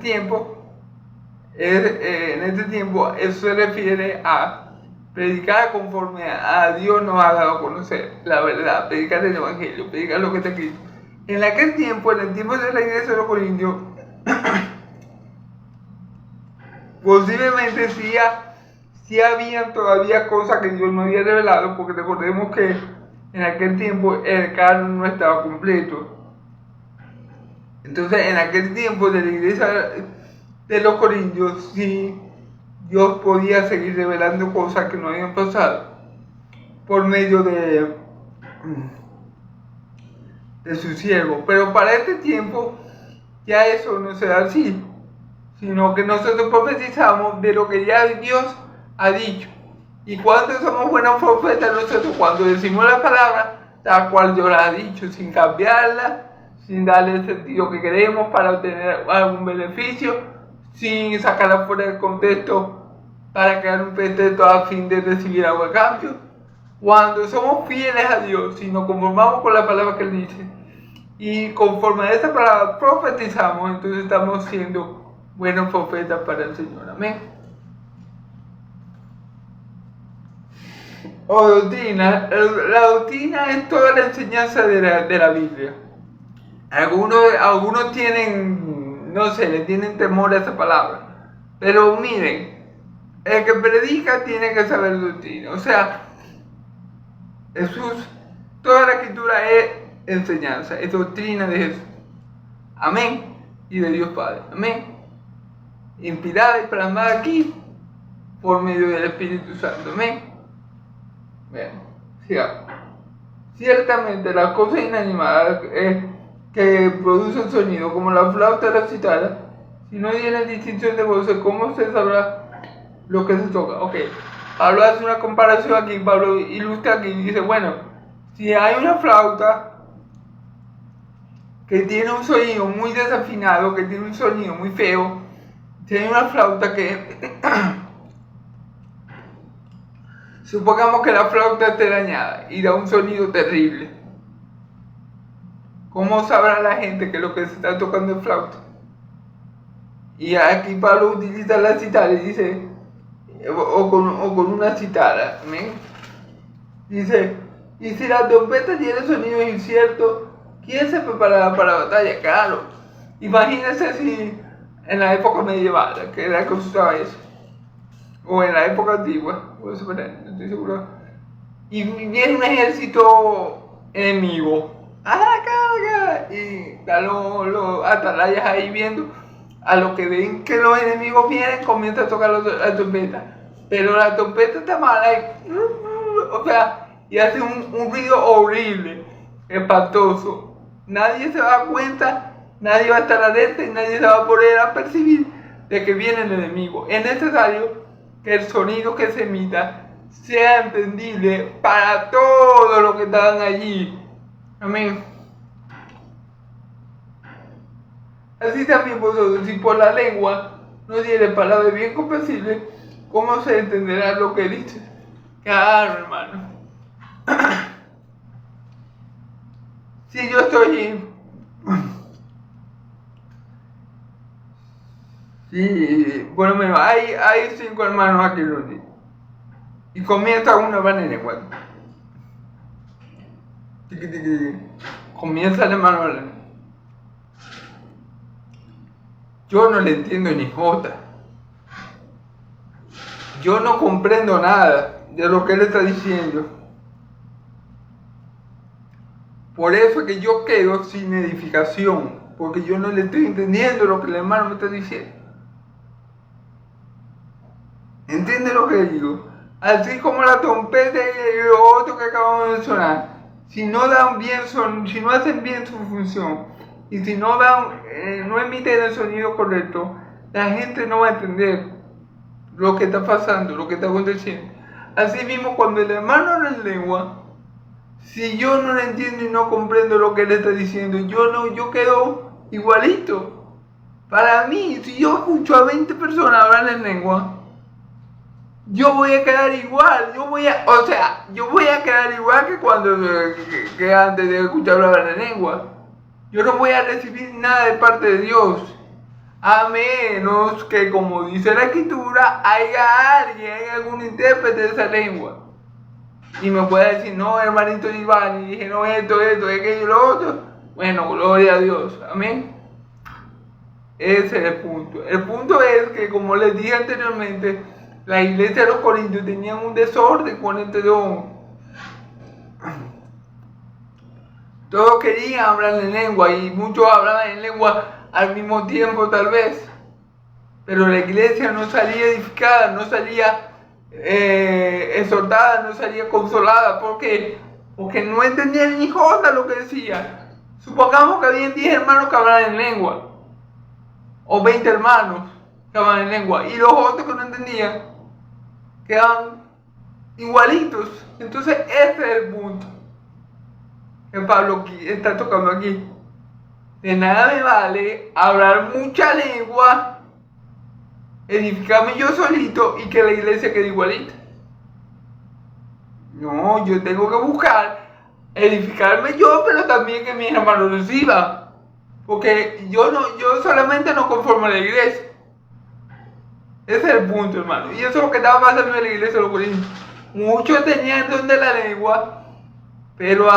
Speaker 1: tiempo eso se refiere a predicar conforme a Dios nos ha dado a conocer la verdad, predicar el evangelio, predicar lo que está escrito. En aquel tiempo, en el tiempo de la iglesia de los Corintios, posiblemente sí había todavía cosas que Dios no había revelado, porque recordemos que en aquel tiempo el canon no estaba completo. Entonces, en aquel tiempo de la iglesia de los Corintios, sí, Dios podía seguir revelando cosas que no habían pasado por medio de su siervo. Pero para este tiempo ya eso no se da así, sino que nosotros profetizamos de lo que ya Dios ha dicho. Y cuando somos buenos profetas nosotros, cuando decimos la palabra tal cual Dios la ha dicho, sin cambiarla, sin darle el sentido que queremos para obtener algún beneficio, sin sacarla fuera del contexto para crear un pretexto a fin de recibir algo a cambio. Cuando somos fieles a Dios y nos conformamos con la palabra que Él dice, y conforme a esa palabra profetizamos, entonces estamos siendo buenos profetas para el Señor. Amén. O doctrina. La doctrina es toda la enseñanza de la Biblia. Algunos tienen, no sé, le tienen temor a esa palabra. Pero miren, el que predica tiene que saber doctrina. O sea, Jesús, toda la escritura es enseñanza, es doctrina de Jesús. Amén. Y de Dios Padre. Amén. Inspirada y plasmada aquí por medio del Espíritu Santo. Amén. Bien, sigamos. Ciertamente las cosas inanimadas que producen sonido, como la flauta y la cítara, si no tienen distinción de voces, ¿cómo se sabrá lo que se toca? Ok, Pablo hace una comparación aquí, Pablo ilustra aquí y dice, bueno, si hay una flauta que tiene un sonido muy desafinado, que tiene un sonido muy feo, si hay una flauta que supongamos que la flauta esté dañada y da un sonido terrible, ¿cómo sabrá la gente que lo que se está tocando es flauta? Y aquí Pablo utiliza la cítara y dice, o con una cítara, ¿me? Dice, y si la trompeta tiene sonidos inciertos, ¿quién se preparará para la batalla? Claro, imagínense si en la época medieval, que era que usaba eso, o en la época antigua, no estoy seguro, y viene un ejército enemigo, y están los atalayas ahí viendo. A lo que ven que los enemigos vienen, comienza a tocar la trompeta, pero la trompeta está mala, o sea, y hace un ruido horrible, espantoso. Nadie se da cuenta, nadie va a estar alerta y nadie se va a poder percibir de que viene el enemigo. Es necesario que el sonido que se emita sea entendible para todos los que están allí. Amén. Así también vosotros, si por la lengua no diere palabra bien comprensible, ¿cómo se entenderá lo que dices? Claro, hermano. Si yo estoy... Sí, por lo menos hay 5 hermanos aquí reunidos. Y comienza uno a hablar en lengua. Comienza el hermano a hablar. Yo no le entiendo ni jota. Yo no comprendo nada de lo que él está diciendo. Por eso es que yo quedo sin edificación, porque yo no le estoy entendiendo lo que el hermano me está diciendo. ¿Entiende lo que digo? Así como la trompeta y lo otro que acabamos de sonar, si no hacen bien su función y si no emiten el sonido correcto, la gente no va a entender lo que está pasando, lo que está aconteciendo. Así mismo, cuando el hermano habla en lengua, si yo no le entiendo y no comprendo lo que él está diciendo, yo quedo igualito. Para mí, si yo escucho a 20 personas hablar en lengua, yo voy a quedar igual, yo voy a quedar igual que antes de escuchar hablar en lengua. Yo no voy a recibir nada de parte de Dios, a menos que, como dice la escritura, haya algún intérprete de esa lengua y me pueda decir, no, hermanito Iván, y dije, no, esto, aquello, lo otro. Bueno, gloria a Dios, amén. Ese es el punto. El punto es que, como les dije anteriormente, la iglesia de los Corintios tenían un desorden con este don. Todos querían hablar en lengua y muchos hablaban en lengua al mismo tiempo tal vez. Pero la iglesia no salía edificada, no salía exhortada, no salía consolada. ¿Por qué? Porque no entendían ni jota lo que decía. Supongamos que habían 10 hermanos que hablaban en lengua. O 20 hermanos que hablaban en lengua. Y los otros que no entendían quedaban igualitos. Entonces ese es el punto que Pablo está tocando aquí. De nada me vale hablar mucha lengua, edificarme yo solito y que la iglesia quede igualita. No, yo tengo que buscar edificarme yo, pero también que mis hermanos reciban. Porque yo solamente no conformo a la iglesia. Ese es el punto, hermano. Y eso es lo que estaba pasando en la iglesia de los Corintios. Muchos tenían el don de la lengua, pero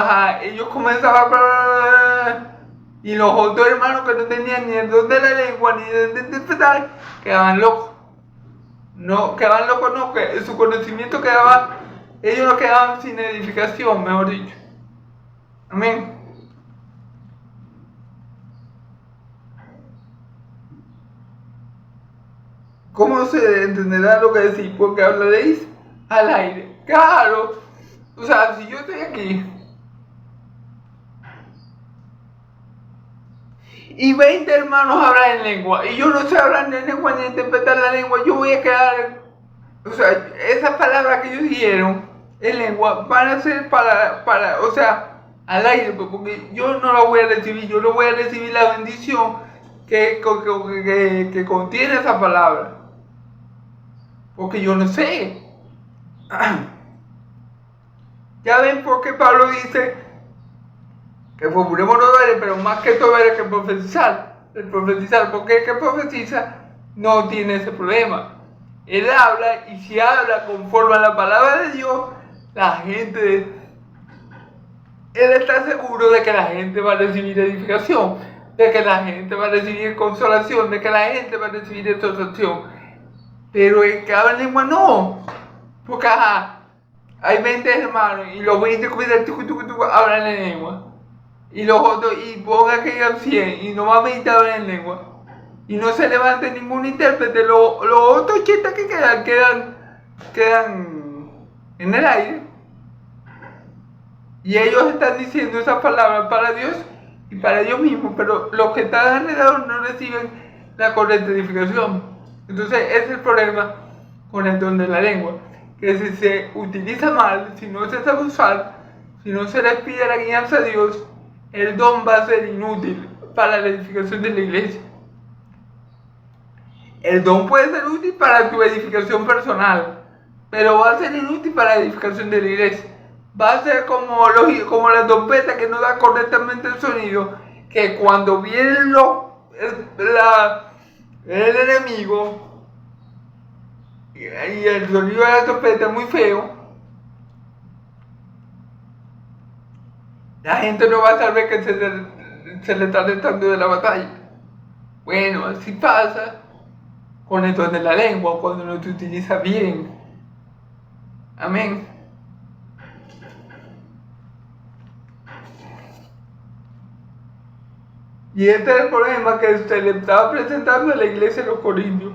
Speaker 1: ellos comenzaban a... Y los otros hermanos que no tenían ni el don de la lengua ni de interpretar, quedaban locos. No, quedaban locos, no, que su conocimiento quedaba... Ellos no quedaban sin edificación, mejor dicho. Amén. ¿Cómo se entenderá lo que decís? Porque hablaréis al aire. Claro. O sea, si yo estoy aquí y 20 hermanos hablan en lengua y yo no sé hablar en lengua ni interpretar la lengua, yo voy a quedar... O sea, esas palabras que ellos dijeron en lengua van a ser o sea, al aire, porque yo no la voy a recibir, yo no voy a recibir la bendición que contiene esa palabra. Porque yo no sé. Ya ven por qué Pablo dice que procuremos no ver, pero más que todo ver que profetizar. El profetizar, porque el que profetiza no tiene ese problema. Él habla, y si habla conforme a la palabra de Dios, la gente, él está seguro de que la gente va a recibir edificación, de que la gente va a recibir consolación, de que la gente va a recibir exhortación. Pero el que habla en lengua no, porque hay 20 hermanos y los 20 hablan en lengua. Y los otros, y pongan que digan 100 y nomás 20 hablan en lengua. Y no se levanta ningún intérprete, los otros 80 que quedan en el aire. Y ellos están diciendo esas palabras para Dios y para ellos mismos, pero los que están alrededor no reciben la correcta edificación. Entonces ese es el problema con el don de la lengua, que si se utiliza mal, si no se sabe usar, si no se les pide la guianza a Dios, el don va a ser inútil para la edificación de la iglesia. El don puede ser útil para tu edificación personal, pero va a ser inútil para la edificación de la iglesia. Va a ser como la trompeta que no da correctamente el sonido, que cuando viene el enemigo y el sonido de la trompeta es muy feo, la gente no va a saber que se le está tratando de la batalla. Bueno, así pasa con el don de la lengua cuando no se utiliza bien. Amén. Y este es el problema que usted le estaba presentando a la iglesia de los Corintios.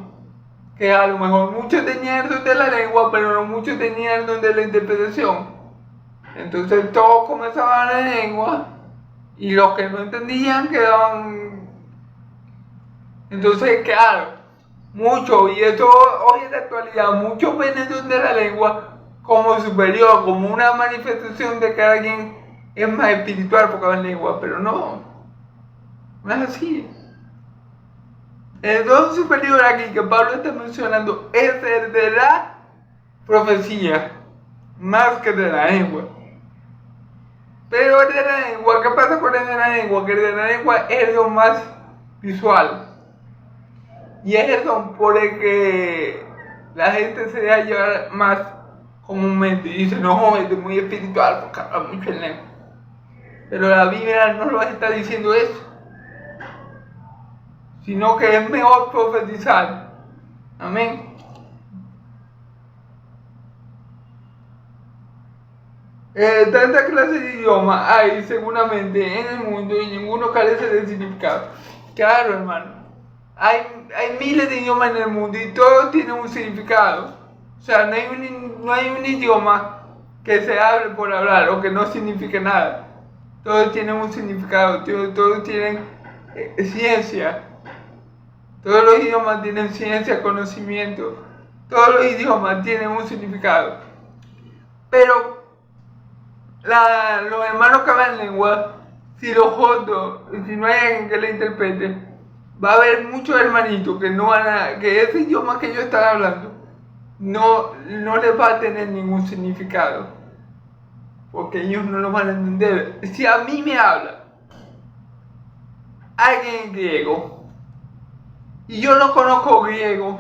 Speaker 1: Que a lo mejor muchos tenían el don de la lengua, pero no muchos tenían el don de la interpretación. Entonces todos comenzaban la lengua y los que no entendían quedaban. Entonces, claro, muchos, y esto hoy en la actualidad, muchos ven el don de la lengua como superior, como una manifestación de que alguien es más espiritual porque habla en lengua, pero no es así. El don superior aquí que Pablo está mencionando es el de la profecía, más que de la lengua. Pero el de la lengua, ¿qué pasa con el de la lengua? Que el de la lengua es el don más visual. Y es el don por el que la gente se deja llevar más comúnmente. Y dice, no, este es muy espiritual porque habla mucho en lengua. Pero la Biblia no lo está diciendo eso, sino que es mejor profetizar. Amén. Tantas clases de idiomas hay seguramente en el mundo y ninguno carece de significado. Claro, hermano. Hay miles de idiomas en el mundo y todos tienen un significado. O sea, no hay un idioma que se hable por hablar o que no signifique nada. Todos tienen un significado, todos tienen ciencia. Todos los idiomas tienen ciencia, conocimiento. Todos los idiomas tienen un significado. Pero los hermanos que hablan lengua, si los jodos, si no hay alguien que le interprete, va a haber muchos hermanitos que no van a, que ese idioma que ellos están hablando no les va a tener ningún significado, porque ellos no lo van a entender. Si a mí me habla alguien en griego y yo no conozco griego,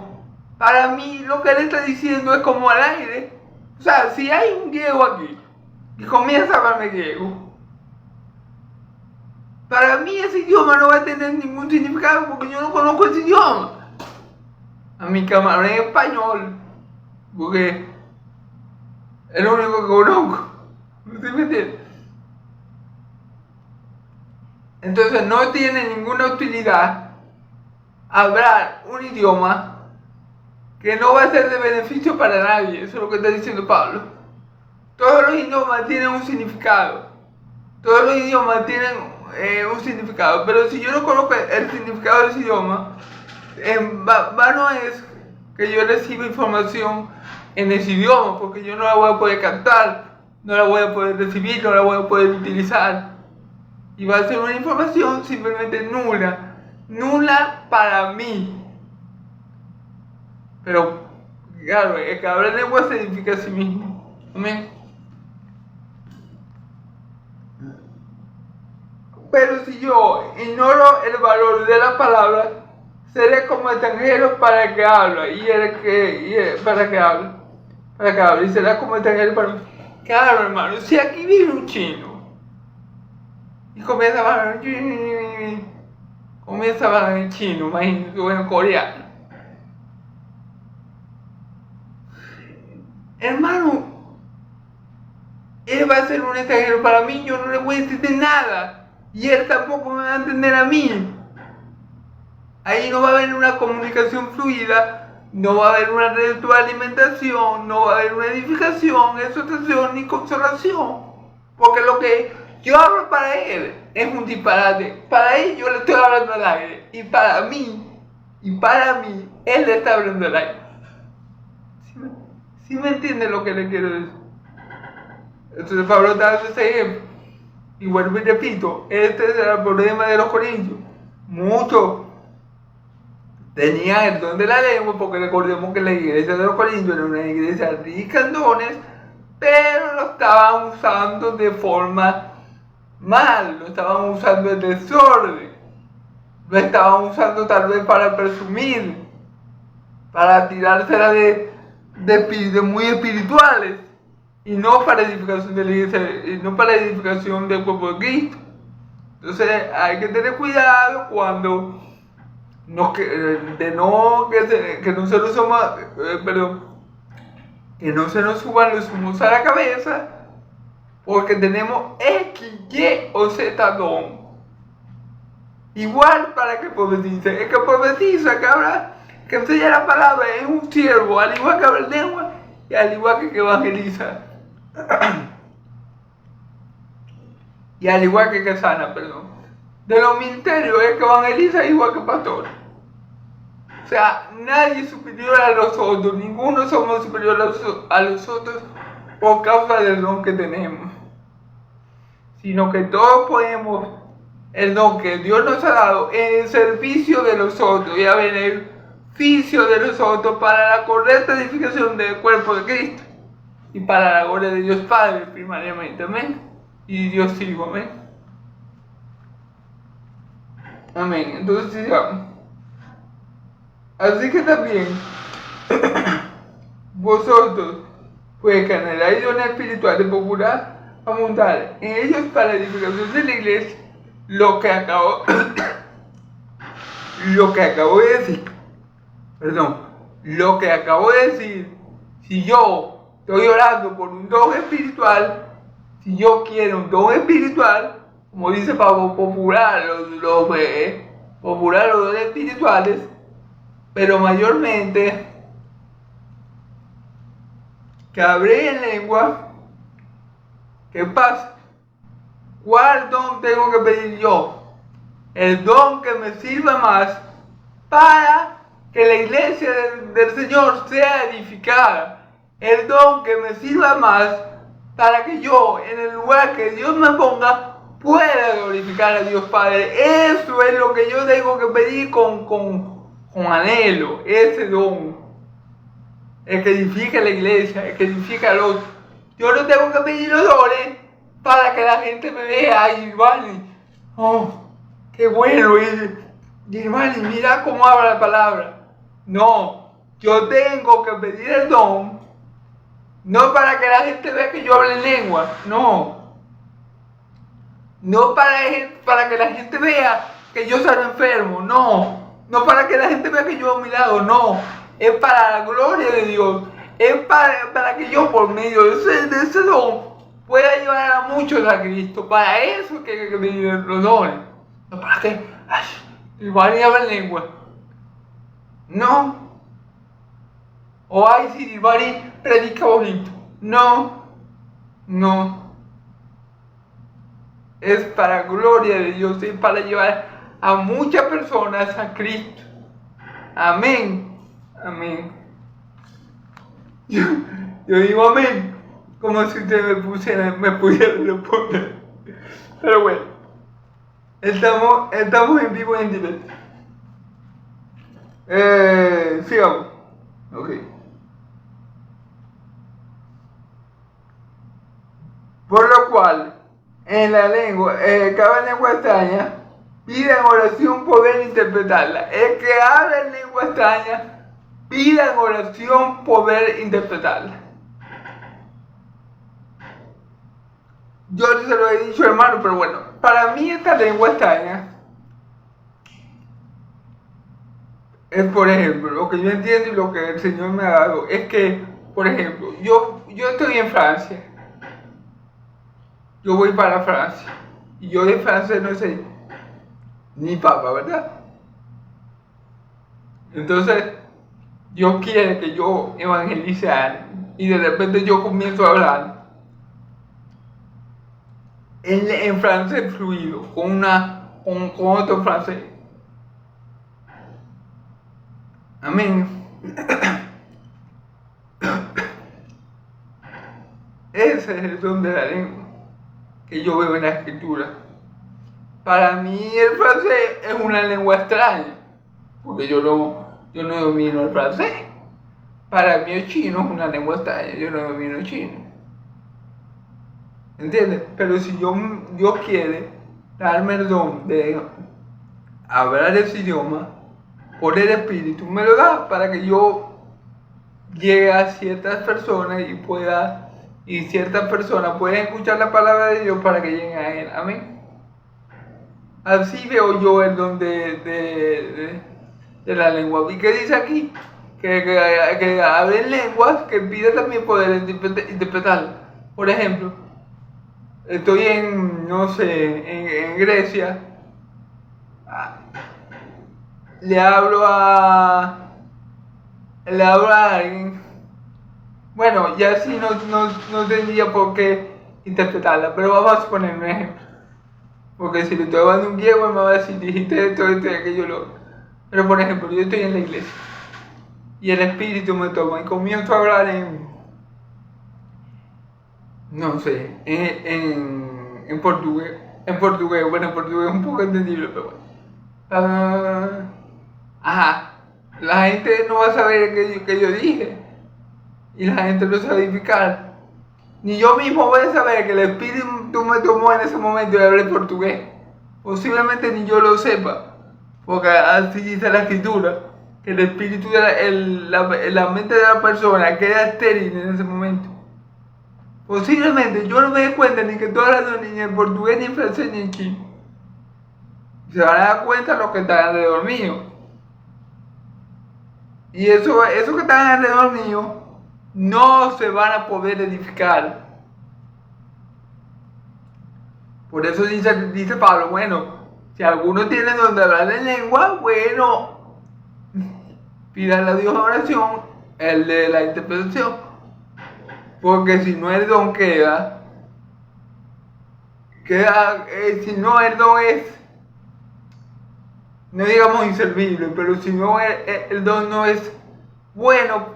Speaker 1: para mí lo que él está diciendo es como al aire. O sea, si hay un griego aquí y comienza a hablarme griego, para mí ese idioma no va a tener ningún significado porque yo no conozco ese idioma. A mi camarón en español, porque es lo único que conozco. ¿Usted me entiende? Entonces no tiene ninguna utilidad hablar un idioma que no va a ser de beneficio para nadie. Eso es lo que está diciendo Pablo. Todos los idiomas tienen un significado. Todos los idiomas tienen un significado. Pero si yo no conozco el significado de ese idioma, vano es que yo reciba información en ese idioma, porque yo no la voy a poder captar, no la voy a poder recibir, no la voy a poder utilizar. Y va a ser una información simplemente nula para mí. Pero, claro, el que habla lengua se edifica a sí mismo. Amén. Pero si yo ignoro el valor de la palabra, seré como extranjero para el que habla, y será como extranjero para mí. Claro, hermano, si aquí vive un chino y comienza a hablar en chino, imagínate, o en coreano, hermano, él va a ser un extranjero para mí, yo no le voy a entender nada, y él tampoco me va a entender a mí. Ahí no va a haber una comunicación fluida, no va a haber una retroalimentación, no va a haber una edificación, exhortación ni consolación. Porque lo que yo hablo para él es un disparate. Para él yo le estoy hablando al aire. Y para mí, él le está hablando al aire. ¿Sí me entiende lo que le quiero decir? Entonces Pablo está dando ese ejemplo. Y vuelvo y repito, este es el problema de los corintios. Muchos tenían el don de la lengua, porque recordemos que la iglesia de los Corintios era una iglesia rica en dones, pero lo estaban usando de forma mal, lo estaban usando en desorden, lo estaban usando tal vez para presumir, para tirársela de muy espirituales, y no para edificación de la iglesia, y no para edificación del cuerpo de Cristo. Entonces hay que tener cuidado cuando que no se nos suban los humos a la cabeza, porque tenemos X, Y o Z don. Igual para que profetice. El que profetiza, que habla, que enseña la palabra, es un siervo, al igual que habla lengua y al igual que evangeliza. Y al igual que sana, perdón. De los ministerios, el que evangeliza igual que pastor. O sea, nadie es superior a los otros, ninguno somos superiores a los otros por causa del don que tenemos. Sino que todos ponemos el don que Dios nos ha dado en el servicio de los otros y a beneficio de los otros para la correcta edificación del cuerpo de Cristo y para la gloria de Dios Padre primariamente, amén, y Dios Hijo, amén. Amén, entonces sigamos. Así que también vosotros, pues que anheláis dones espirituales, procurar aumentar en ellos para la edificación de la iglesia lo que acabo de decir. Si yo estoy orando por un don espiritual, si yo quiero un don espiritual, como dice Pablo, popular los dones espirituales, pero mayormente que hablé en lengua. ¿Qué pasa? ¿Cuál don tengo que pedir yo? El don que me sirva más para que la iglesia del Señor sea edificada. El don que me sirva más para que yo, en el lugar que Dios me ponga, pueda glorificar a Dios Padre. Eso es lo que yo tengo que pedir con anhelo, ese don. El que edifica la iglesia, el que edifica al otro. Yo no tengo que pedir los dones para que la gente me vea. Ay, Giovanni, oh, qué bueno. Giovanni, mira cómo habla la palabra. No, yo tengo que pedir el don, no para que la gente vea que yo hable en lengua, no. No para que la gente vea que yo salgo enfermo, no. No para que la gente vea que yo hago milagros, no. Es para la gloria de Dios. Es para que yo por medio de ese don pueda llevar a muchos a Cristo. Para eso que hay que pedir los dones. No para que Giovanni habla en lengua. No. O ay, si Giovanni predica bonito. No. No. Es para gloria de Dios. Es para llevar a muchas personas a Cristo. Amén. Amén. Yo digo amén, como si usted me pudiera responder. Pero bueno, estamos en vivo y en directo. Sigamos. Ok. Por lo cual, en la lengua, cada lengua extraña, pida en oración poder interpretarla. El que habla en lengua extraña, pida en oración poder interpretarla. Yo se lo he dicho, hermano, pero bueno, para mí esta lengua extraña es, por ejemplo, lo que yo entiendo y lo que el Señor me ha dado, es que, por ejemplo, yo estoy en Francia, yo voy para Francia, y yo de Francia no sé ni papa, ¿verdad? Entonces, Dios quiere que yo evangelice a alguien, y de repente yo comienzo a hablar en francés fluido, con otro francés. Amén. Ese es el don de la lengua que yo veo en la escritura. Para mí el francés es una lengua extraña, porque yo yo no domino el francés. Para mí el chino es una lengua extraña, yo no domino el chino. ¿Entiendes? Pero si Dios quiere darme el don de hablar ese idioma, por el Espíritu me lo da para que yo llegue a ciertas personas y ciertas personas pueden escuchar la palabra de Dios para que lleguen a Él. Amén. Así veo yo el don de la lengua. ¿Y qué dice aquí? Que hablen lenguas, que pide también poder interpretar. Por ejemplo, estoy en Grecia, le hablo a alguien. Bueno, ya sí no tendría por qué interpretarla, pero vamos a poner un ejemplo. Porque si le estoy hablando a un griego, me va a decir, dijiste esto, aquello. Pero por ejemplo, yo estoy en la iglesia y el Espíritu me toma y comienzo a hablar en portugués. En portugués es un poco entendible, pero bueno. La gente no va a saber que yo dije. Y la gente no se va a edificar. Ni yo mismo voy a saber que el Espíritu me tomó en ese momento y hablé portugués. Posiblemente ni yo lo sepa. Porque así dice la Escritura. Que el Espíritu, la mente de la persona queda estéril en ese momento. Posiblemente yo no me dé cuenta ni que estoy hablando ni en portugués, ni en francés, ni en chino. Se van a dar cuenta los que están alrededor mío. Y eso que están alrededor mío no se van a poder edificar. Por eso dice Pablo, bueno, si alguno tiene donde hablar en lengua, bueno, pídale a Dios oración, el de la interpretación. Porque si no el don queda, si no el don es, no digamos inservible, pero si no el don no es bueno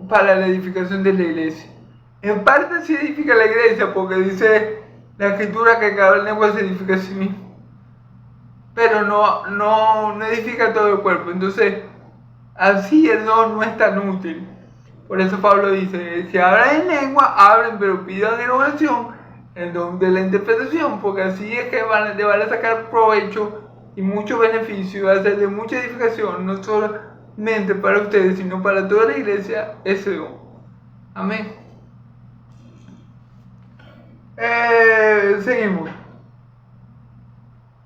Speaker 1: para la edificación de la iglesia. En parte se edifica la iglesia porque dice la Escritura que cada lengua se edifica a sí mismo, pero no edifica todo el cuerpo. Entonces así el don no es tan útil. Por eso Pablo dice, si hablan en lengua, hablen, pero pidan en oración el don de la interpretación, porque así es que le van a sacar provecho y mucho beneficio, y va a ser de mucha edificación, no solamente para ustedes, sino para toda la iglesia, ese don. Amén. Seguimos.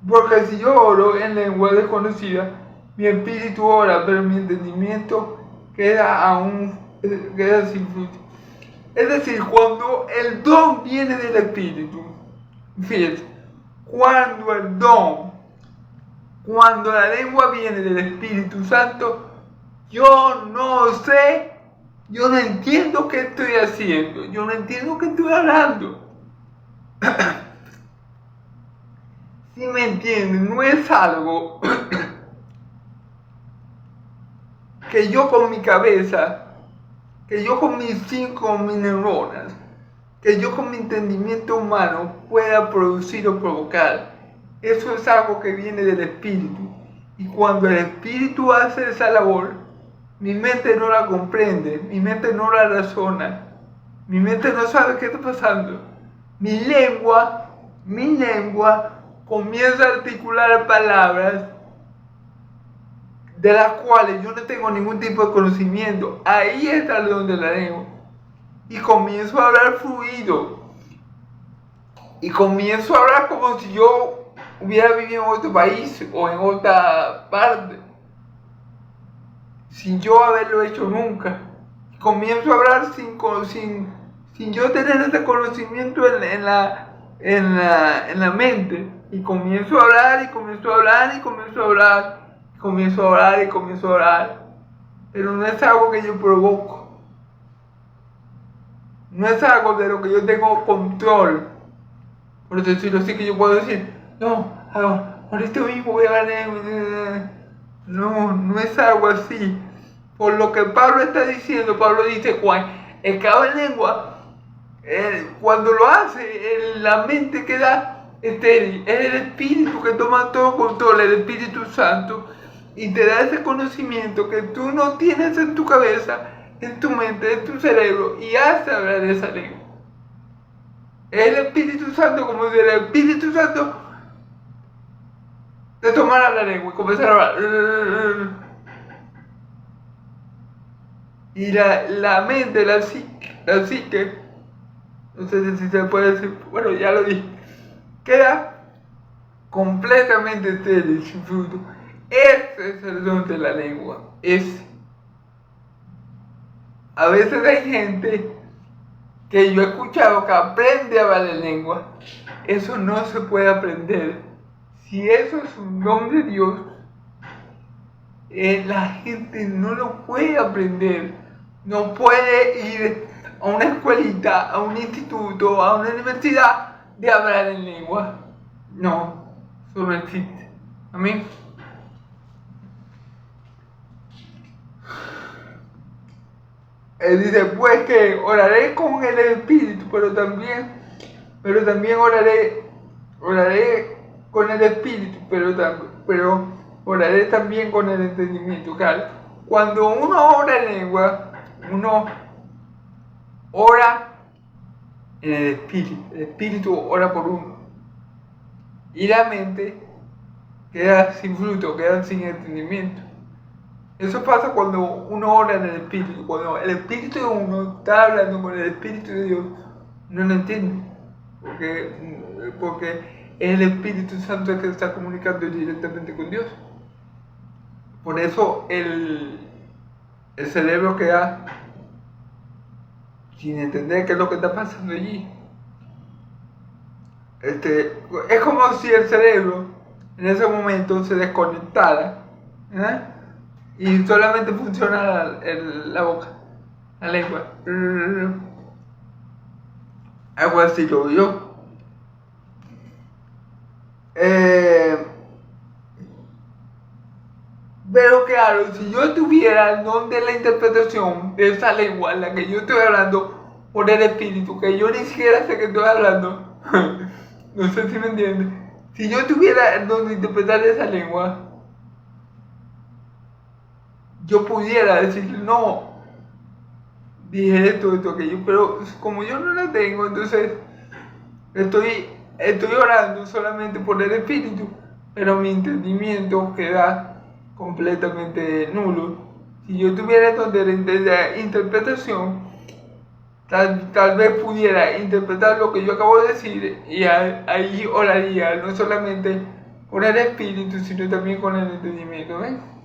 Speaker 1: Porque si yo oro en lengua desconocida, mi espíritu ora, pero mi entendimiento queda sin fruto. Es decir, cuando el don viene del Espíritu, fíjense, cuando la lengua viene del Espíritu Santo, yo no entiendo qué estoy haciendo, yo no entiendo qué estoy hablando. Si me entienden, no es algo que yo con mi cabeza, que yo con mis neuronas, que yo con mi entendimiento humano pueda producir o provocar. Eso es algo que viene del Espíritu. Y cuando el Espíritu hace esa labor, mi mente no la comprende, mi mente no la razona, mi mente no sabe qué está pasando. Mi lengua comienza a articular palabras de las cuales yo no tengo ningún tipo de conocimiento. Ahí está el don de la lengua. Y comienzo a hablar fluido. Y comienzo a hablar como si yo hubiera vivido en otro país o en otra parte, sin yo haberlo hecho nunca. Comienzo a hablar sin yo tener ese conocimiento en la mente. Y comienzo a hablar, y comienzo a hablar, y comienzo a hablar. Comienzo a orar y comienzo a orar, pero no es algo que yo provoco, no es algo de lo que yo tengo control. Por decirlo así, que yo puedo decir, no, ahorita mismo voy a hablar. No es algo así. Por lo que Pablo está diciendo, Pablo dice, el que habla en lengua, cuando lo hace, la mente queda estéril. Es el Espíritu que toma todo control, el Espíritu Santo. y te da ese conocimiento que tú no tienes en tu cabeza, en tu mente, en tu cerebro, y hace hablar esa lengua. El Espíritu Santo, como si el Espíritu Santo te tomara la lengua y comenzara a hablar. Y la mente, la psique, no sé si se puede decir, bueno, ya lo dije, queda completamente estéril, sin fruto. Ese es el don de la lengua. A veces hay gente que yo he escuchado que aprende a hablar en lengua. Eso no se puede aprender. Si eso es un don de Dios, la gente no lo puede aprender. No puede ir a una escuelita, a un instituto, a una universidad de hablar en lengua. No, eso no existe. Amén. Él dice, pues que oraré con el Espíritu, pero también oraré con el Espíritu, pero oraré también con el entendimiento. Claro, cuando uno ora en lengua, uno ora en el Espíritu ora por uno, y la mente queda sin fruto, queda sin entendimiento. Eso pasa cuando uno ora en el Espíritu. Cuando el Espíritu de uno está hablando con el Espíritu de Dios, no lo entiende. Porque es el Espíritu Santo el que está comunicando directamente con Dios. Por eso el cerebro queda sin entender qué es lo que está pasando allí. Es como si el cerebro en ese momento se desconectara, y solamente funciona la boca, la lengua. Algo así lo veo yo. Pero claro, si yo tuviera el don de la interpretación de esa lengua en la que yo estoy hablando por el Espíritu, que yo ni siquiera sé que estoy hablando, no sé si me entiendes. Si yo tuviera el don de interpretar esa lengua, yo pudiera decir, no, dije esto, aquello, pero como yo no la tengo, entonces estoy orando solamente por el Espíritu, pero mi entendimiento queda completamente nulo. Si yo tuviera el don de la interpretación, tal vez pudiera interpretar lo que yo acabo de decir, y ahí oraría no solamente con el Espíritu, sino también con el entendimiento. ¿Ven?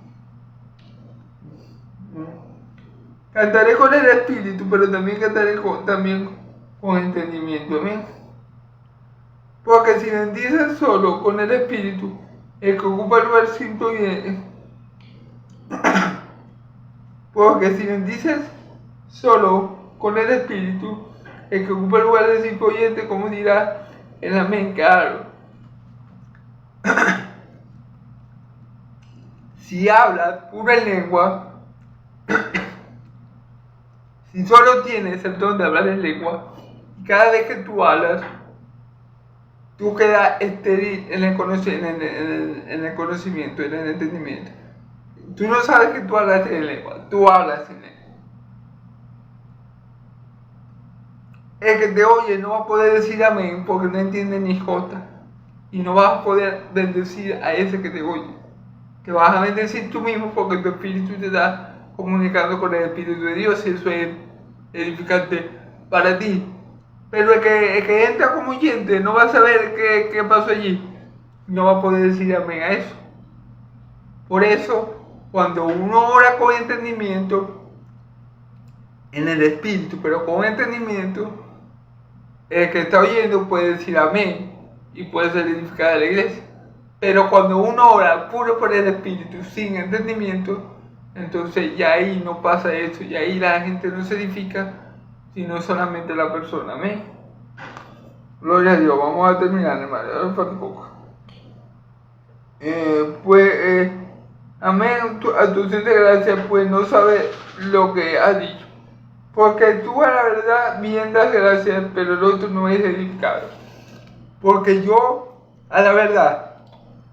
Speaker 1: Cantaré con el Espíritu, pero también cantaré con entendimiento. ¿Ven? Porque si bendices solo con el Espíritu, el que ocupa el lugar sin oyente, porque si bendices solo con el Espíritu, el que ocupa el lugar del sin oyente, como dirá el amén, claro. Si hablas pura lengua, si solo tienes el don de hablar en lengua, y cada vez que tú hablas, tú quedas estéril en el conocimiento, en el entendimiento. Tú no sabes que tú hablas en lengua, tú hablas en lengua. El que te oye no va a poder decir amén porque no entiende ni jota. Y no vas a poder bendecir a ese que te oye. Te vas a bendecir tú mismo porque tu espíritu te está comunicando con el Espíritu de Dios, y eso es edificante para ti. Pero el que entra como oyente no va a saber qué pasó allí, no va a poder decir amén a eso. Por eso, cuando uno ora con entendimiento, en el Espíritu, pero con entendimiento, el que está oyendo puede decir amén y puede ser edificada a la iglesia. Pero cuando uno ora puro por el Espíritu, sin entendimiento, entonces ya ahí no pasa eso, y ahí la gente no se edifica, sino solamente la persona. Amén. Gloria a Dios. Vamos a terminar, hermano. Ahora falta poco. Amén. A tu de gracia, pues no sabes lo que has dicho. Porque tú a la verdad bien das gracias, pero el otro no es edificado. Porque yo, a la verdad,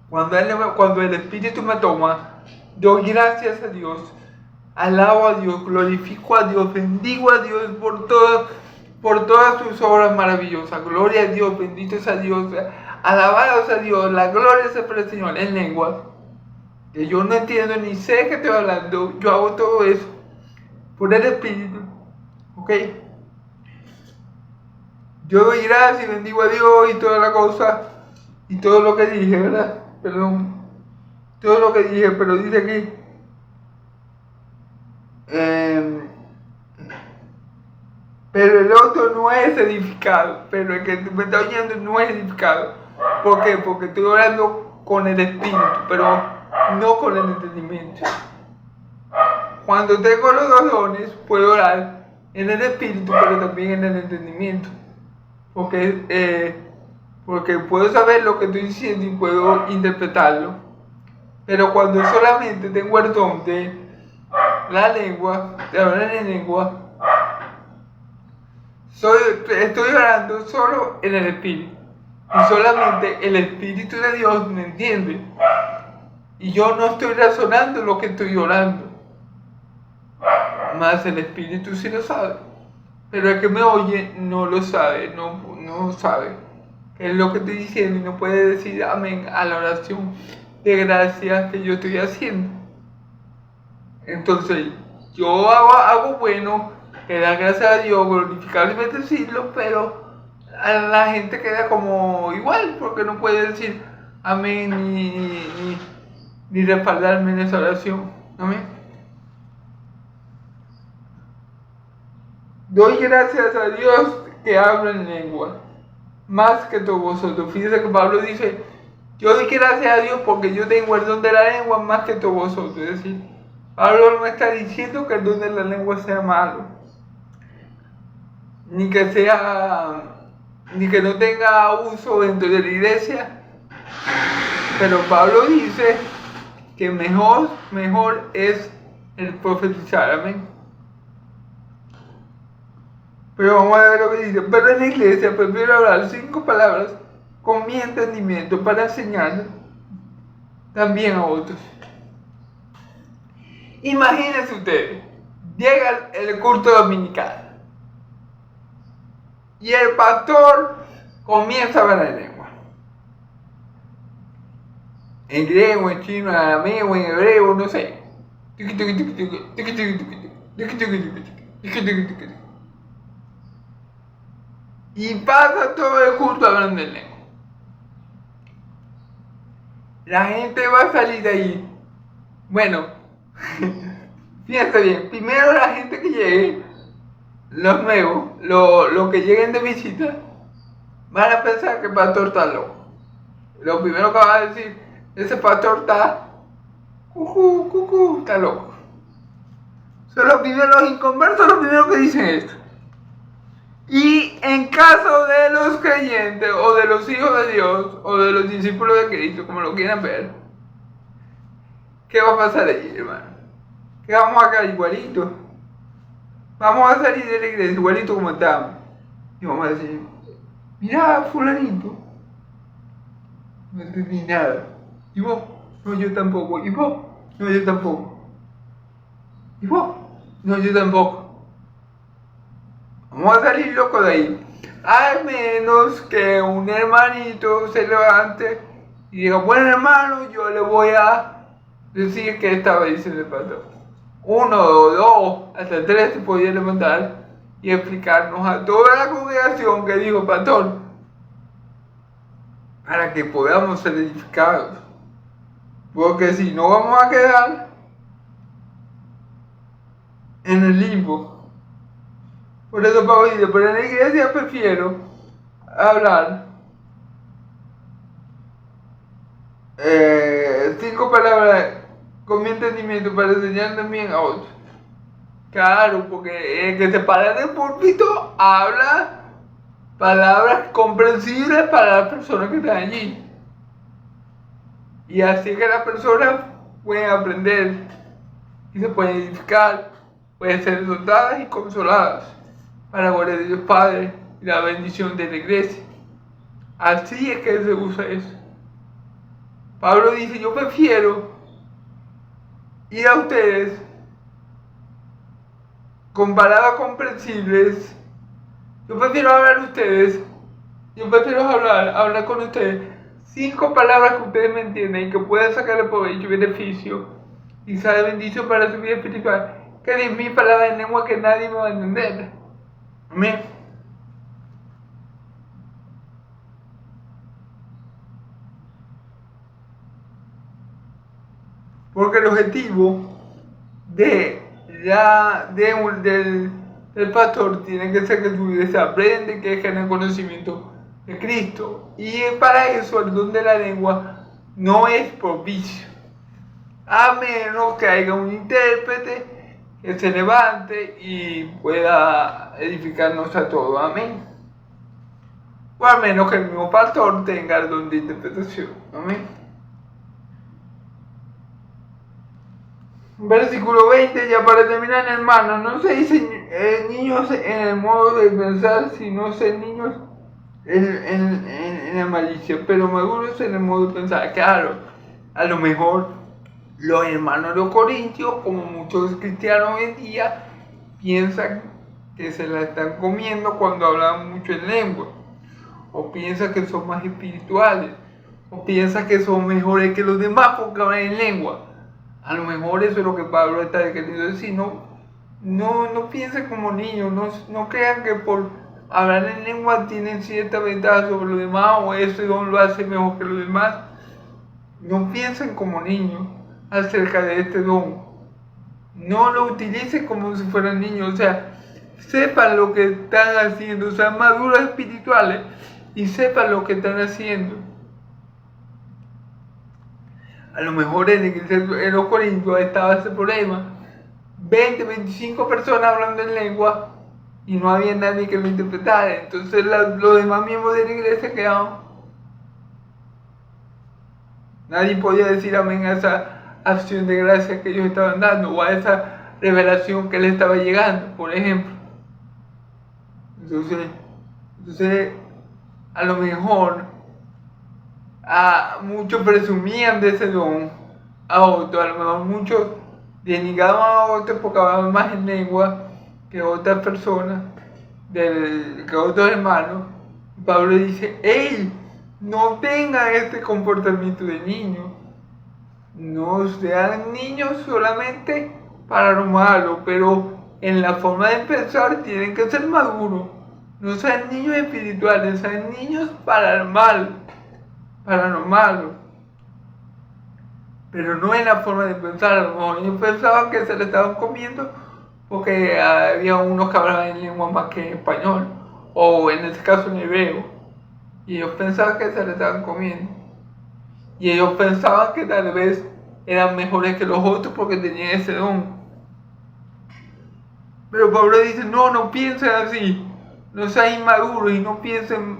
Speaker 1: cuando el Espíritu me toma, doy gracias a Dios, alabo a Dios, glorifico a Dios, bendigo a Dios por todas sus obras maravillosas. Gloria a Dios, bendito es a Dios, alabados a Dios, la gloria es para el Señor en lenguas que yo no entiendo ni sé que estoy hablando. Yo hago todo eso por el Espíritu, ¿ok? Yo doy gracias y bendigo a Dios y toda la cosa y todo lo que dije, ¿verdad? Perdón, todo lo que dije, pero dice aquí pero el otro no es edificado, pero el que me está oyendo no es edificado. ¿Por qué? Porque estoy orando con el Espíritu, pero no con el entendimiento. Cuando tengo los dos dones, puedo orar en el Espíritu, pero también en el entendimiento. Porque puedo saber lo que estoy diciendo y puedo interpretarlo. Pero cuando solamente tengo el don de la lengua, de hablar en lengua, estoy orando solo en el Espíritu. Y solamente el Espíritu de Dios me entiende. Y yo no estoy razonando lo que estoy orando. Más el Espíritu sí lo sabe. Pero el que me oye no lo sabe, no sabe qué es lo que estoy diciendo y no puede decir amén a la oración de gracia que yo estoy haciendo. Entonces, yo hago bueno, que da gracias a Dios, glorificarlo y bendecirlo, pero a la gente queda como igual, porque no puede decir amén ni respaldarme en esa oración. Amén. Doy gracias a Dios que hablo en lengua, más que todos vosotros. Fíjense que Pablo dice, yo doy gracias a Dios porque yo tengo el don de la lengua más que todos vosotros. Es decir, Pablo no está diciendo que el don de la lengua sea malo, ni que no tenga uso dentro de la iglesia, pero Pablo dice que mejor es el profetizar. Amén. Pero vamos a ver lo que dice. Pero en la iglesia prefiero hablar 5 palabras con mi entendimiento para enseñar también a otros. Imagínense ustedes, llega el culto dominical y el pastor comienza a hablar en lengua. En griego, en chino, en arameo, en hebreo, no sé. Y pasa todo el culto hablando en lengua. La gente va a salir de ahí. Bueno, fíjense bien. Primero la gente que llegue, los nuevos, los que lleguen de visita, van a pensar que el pastor está loco. Lo primero que va a decir, ese pastor está está loco. Son los primeros inconversos, los primeros que dicen esto. Y en caso de los creyentes o de los hijos de Dios o de los discípulos de Cristo, como lo quieran ver, ¿qué va a pasar allí, hermano? Que vamos a quedar igualitos. Vamos a salir de la iglesia igualito como estamos. Y vamos a decir, mira, fulanito, no entendí nada. ¿Y vos? No, yo tampoco. ¿Y vos? No, yo tampoco. ¿Y vos? No, yo tampoco. Vamos a salir locos de ahí. Al menos que un hermanito se levante y diga, bueno hermano, yo le voy a decir que estaba diciendo el pastor. 1, 2, hasta 3 se podía levantar y explicarnos a toda la congregación que dijo el pastor, para que podamos ser edificados. Porque si no vamos a quedar en el limbo. Por eso Pablo dice, pero en la iglesia prefiero hablar 5 palabras con mi entendimiento para enseñar también a otros. Claro, porque el que se para en el púlpito habla palabras comprensibles para las personas que están allí. Y así que las personas pueden aprender y se pueden edificar, pueden ser exhortadas y consoladas para la gloria de Dios Padre y la bendición de la iglesia. Así es que se usa eso. Pablo dice, yo prefiero y a ustedes, con palabras comprensibles, yo prefiero hablar a ustedes, yo prefiero hablar con ustedes 5 palabras que ustedes me entiendan y que puedan sacarle provecho y beneficio y sea bendición para su vida espiritual, que 10.000 palabras en lengua que nadie me va a entender. Amén. Porque el objetivo del pastor tiene que ser que tu vida se aprende, que genere conocimiento de Cristo. Y para eso el don de la lengua no es propicio. A menos que haya un intérprete que se levante y pueda edificarnos a todos. Amén. O al menos que el mismo pastor tenga el don de interpretación. Amén. Versículo 20, ya para terminar, hermanos, no seáis niños en el modo de pensar, sino ser niños en la malicia, pero maduros en el modo de pensar. Claro, a lo mejor los hermanos de los corintios, como muchos cristianos hoy en día, piensan que se la están comiendo cuando hablan mucho en lengua, o piensan que son más espirituales, o piensan que son mejores que los demás porque hablan en lengua. A lo mejor eso es lo que Pablo está queriendo decir. No piensen como niños, no crean que por hablar en lengua tienen cierta ventaja sobre los demás o ese don lo hace mejor que los demás. No piensen como niños acerca de este don. No lo utilicen como si fueran niños, o sea, sepan lo que están haciendo, sean maduros espirituales y sepan lo que están haciendo. A lo mejor en los Corintios estaba ese problema. 20, 25 personas hablando en lengua y no había nadie que lo interpretara. Entonces los demás miembros de la iglesia quedaban. Nadie podía decir amén a esa acción de gracia que ellos estaban dando o a esa revelación que les estaba llegando, por ejemplo. Entonces a lo mejor muchos presumían de ese don a otros, a lo mejor muchos denigraban a otros porque hablaban más en lengua que otras personas, que otros hermanos. Pablo dice, ¡ey! No tengan este comportamiento de niños, no sean niños solamente para lo malo, pero en la forma de pensar tienen que ser maduros, no sean niños espirituales, sean niños para el mal, para lo malo, pero no en la forma de pensar. A lo mejor ellos pensaban que se le estaban comiendo porque había unos que hablaban en lengua más que en español, o en este caso en hebreo, y ellos pensaban que se le estaban comiendo, y ellos pensaban que tal vez eran mejores que los otros porque tenían ese don. Pero Pablo dice, no piensen así, no sean inmaduros y no piensen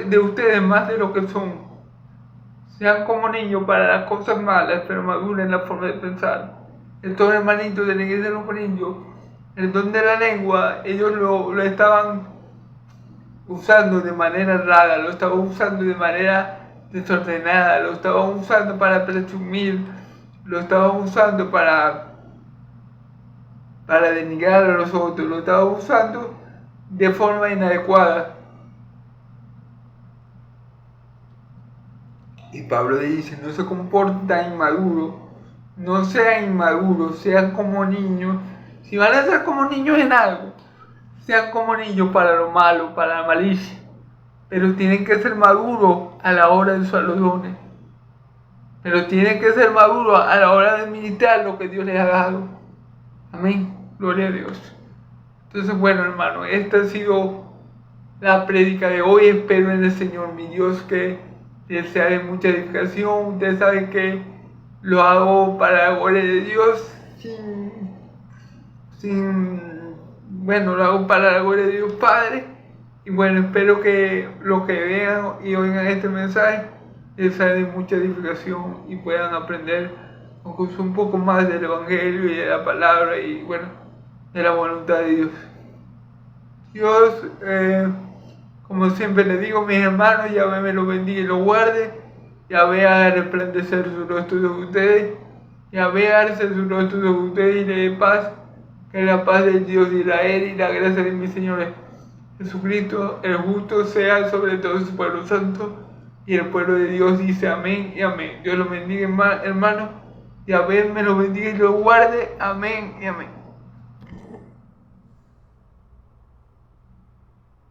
Speaker 1: de ustedes más de lo que son. Sean como niños para las cosas malas, pero maduren la forma de pensar. Estos hermanitos de la iglesia de los Corintios, el don de la lengua, ellos lo estaban usando de manera rara, lo estaban usando de manera desordenada, lo estaban usando para presumir, lo estaban usando para denigrar a los otros, lo estaban usando de forma inadecuada. Y Pablo dice, no se comporten inmaduros, no sean inmaduros, sean como niños. Si van a ser como niños en algo, sean como niños para lo malo, para la malicia. Pero tienen que ser maduros a la hora de usar los dones. Pero tienen que ser maduros a la hora de administrar lo que Dios les ha dado. Amén. Gloria a Dios. Entonces, bueno, hermano, esta ha sido la prédica de hoy. Espero en el Señor, mi Dios, que les sea de mucha edificación. Ustedes saben que lo hago para la gloria de Dios, lo hago para la gloria de Dios Padre. Y bueno, espero que los que vean y oigan este mensaje les sea de mucha edificación y puedan aprender un poco más del Evangelio y de la palabra y bueno, de la voluntad de Dios. Dios, como siempre les digo, mis hermanos, Yahvé me lo bendiga y lo guarde, Yahvé haga resplandecer su rostro de ustedes Yahvé alza su rostro sobre ustedes y le dé paz. Que la paz del Dios de Israel y la gracia de mi Señor Jesucristo, el justo, sea sobre todo su pueblo santo. Y el pueblo de Dios dice amén y amén. Dios los bendiga, hermano. Yahvé me lo bendiga y lo guarde. Amén y amén.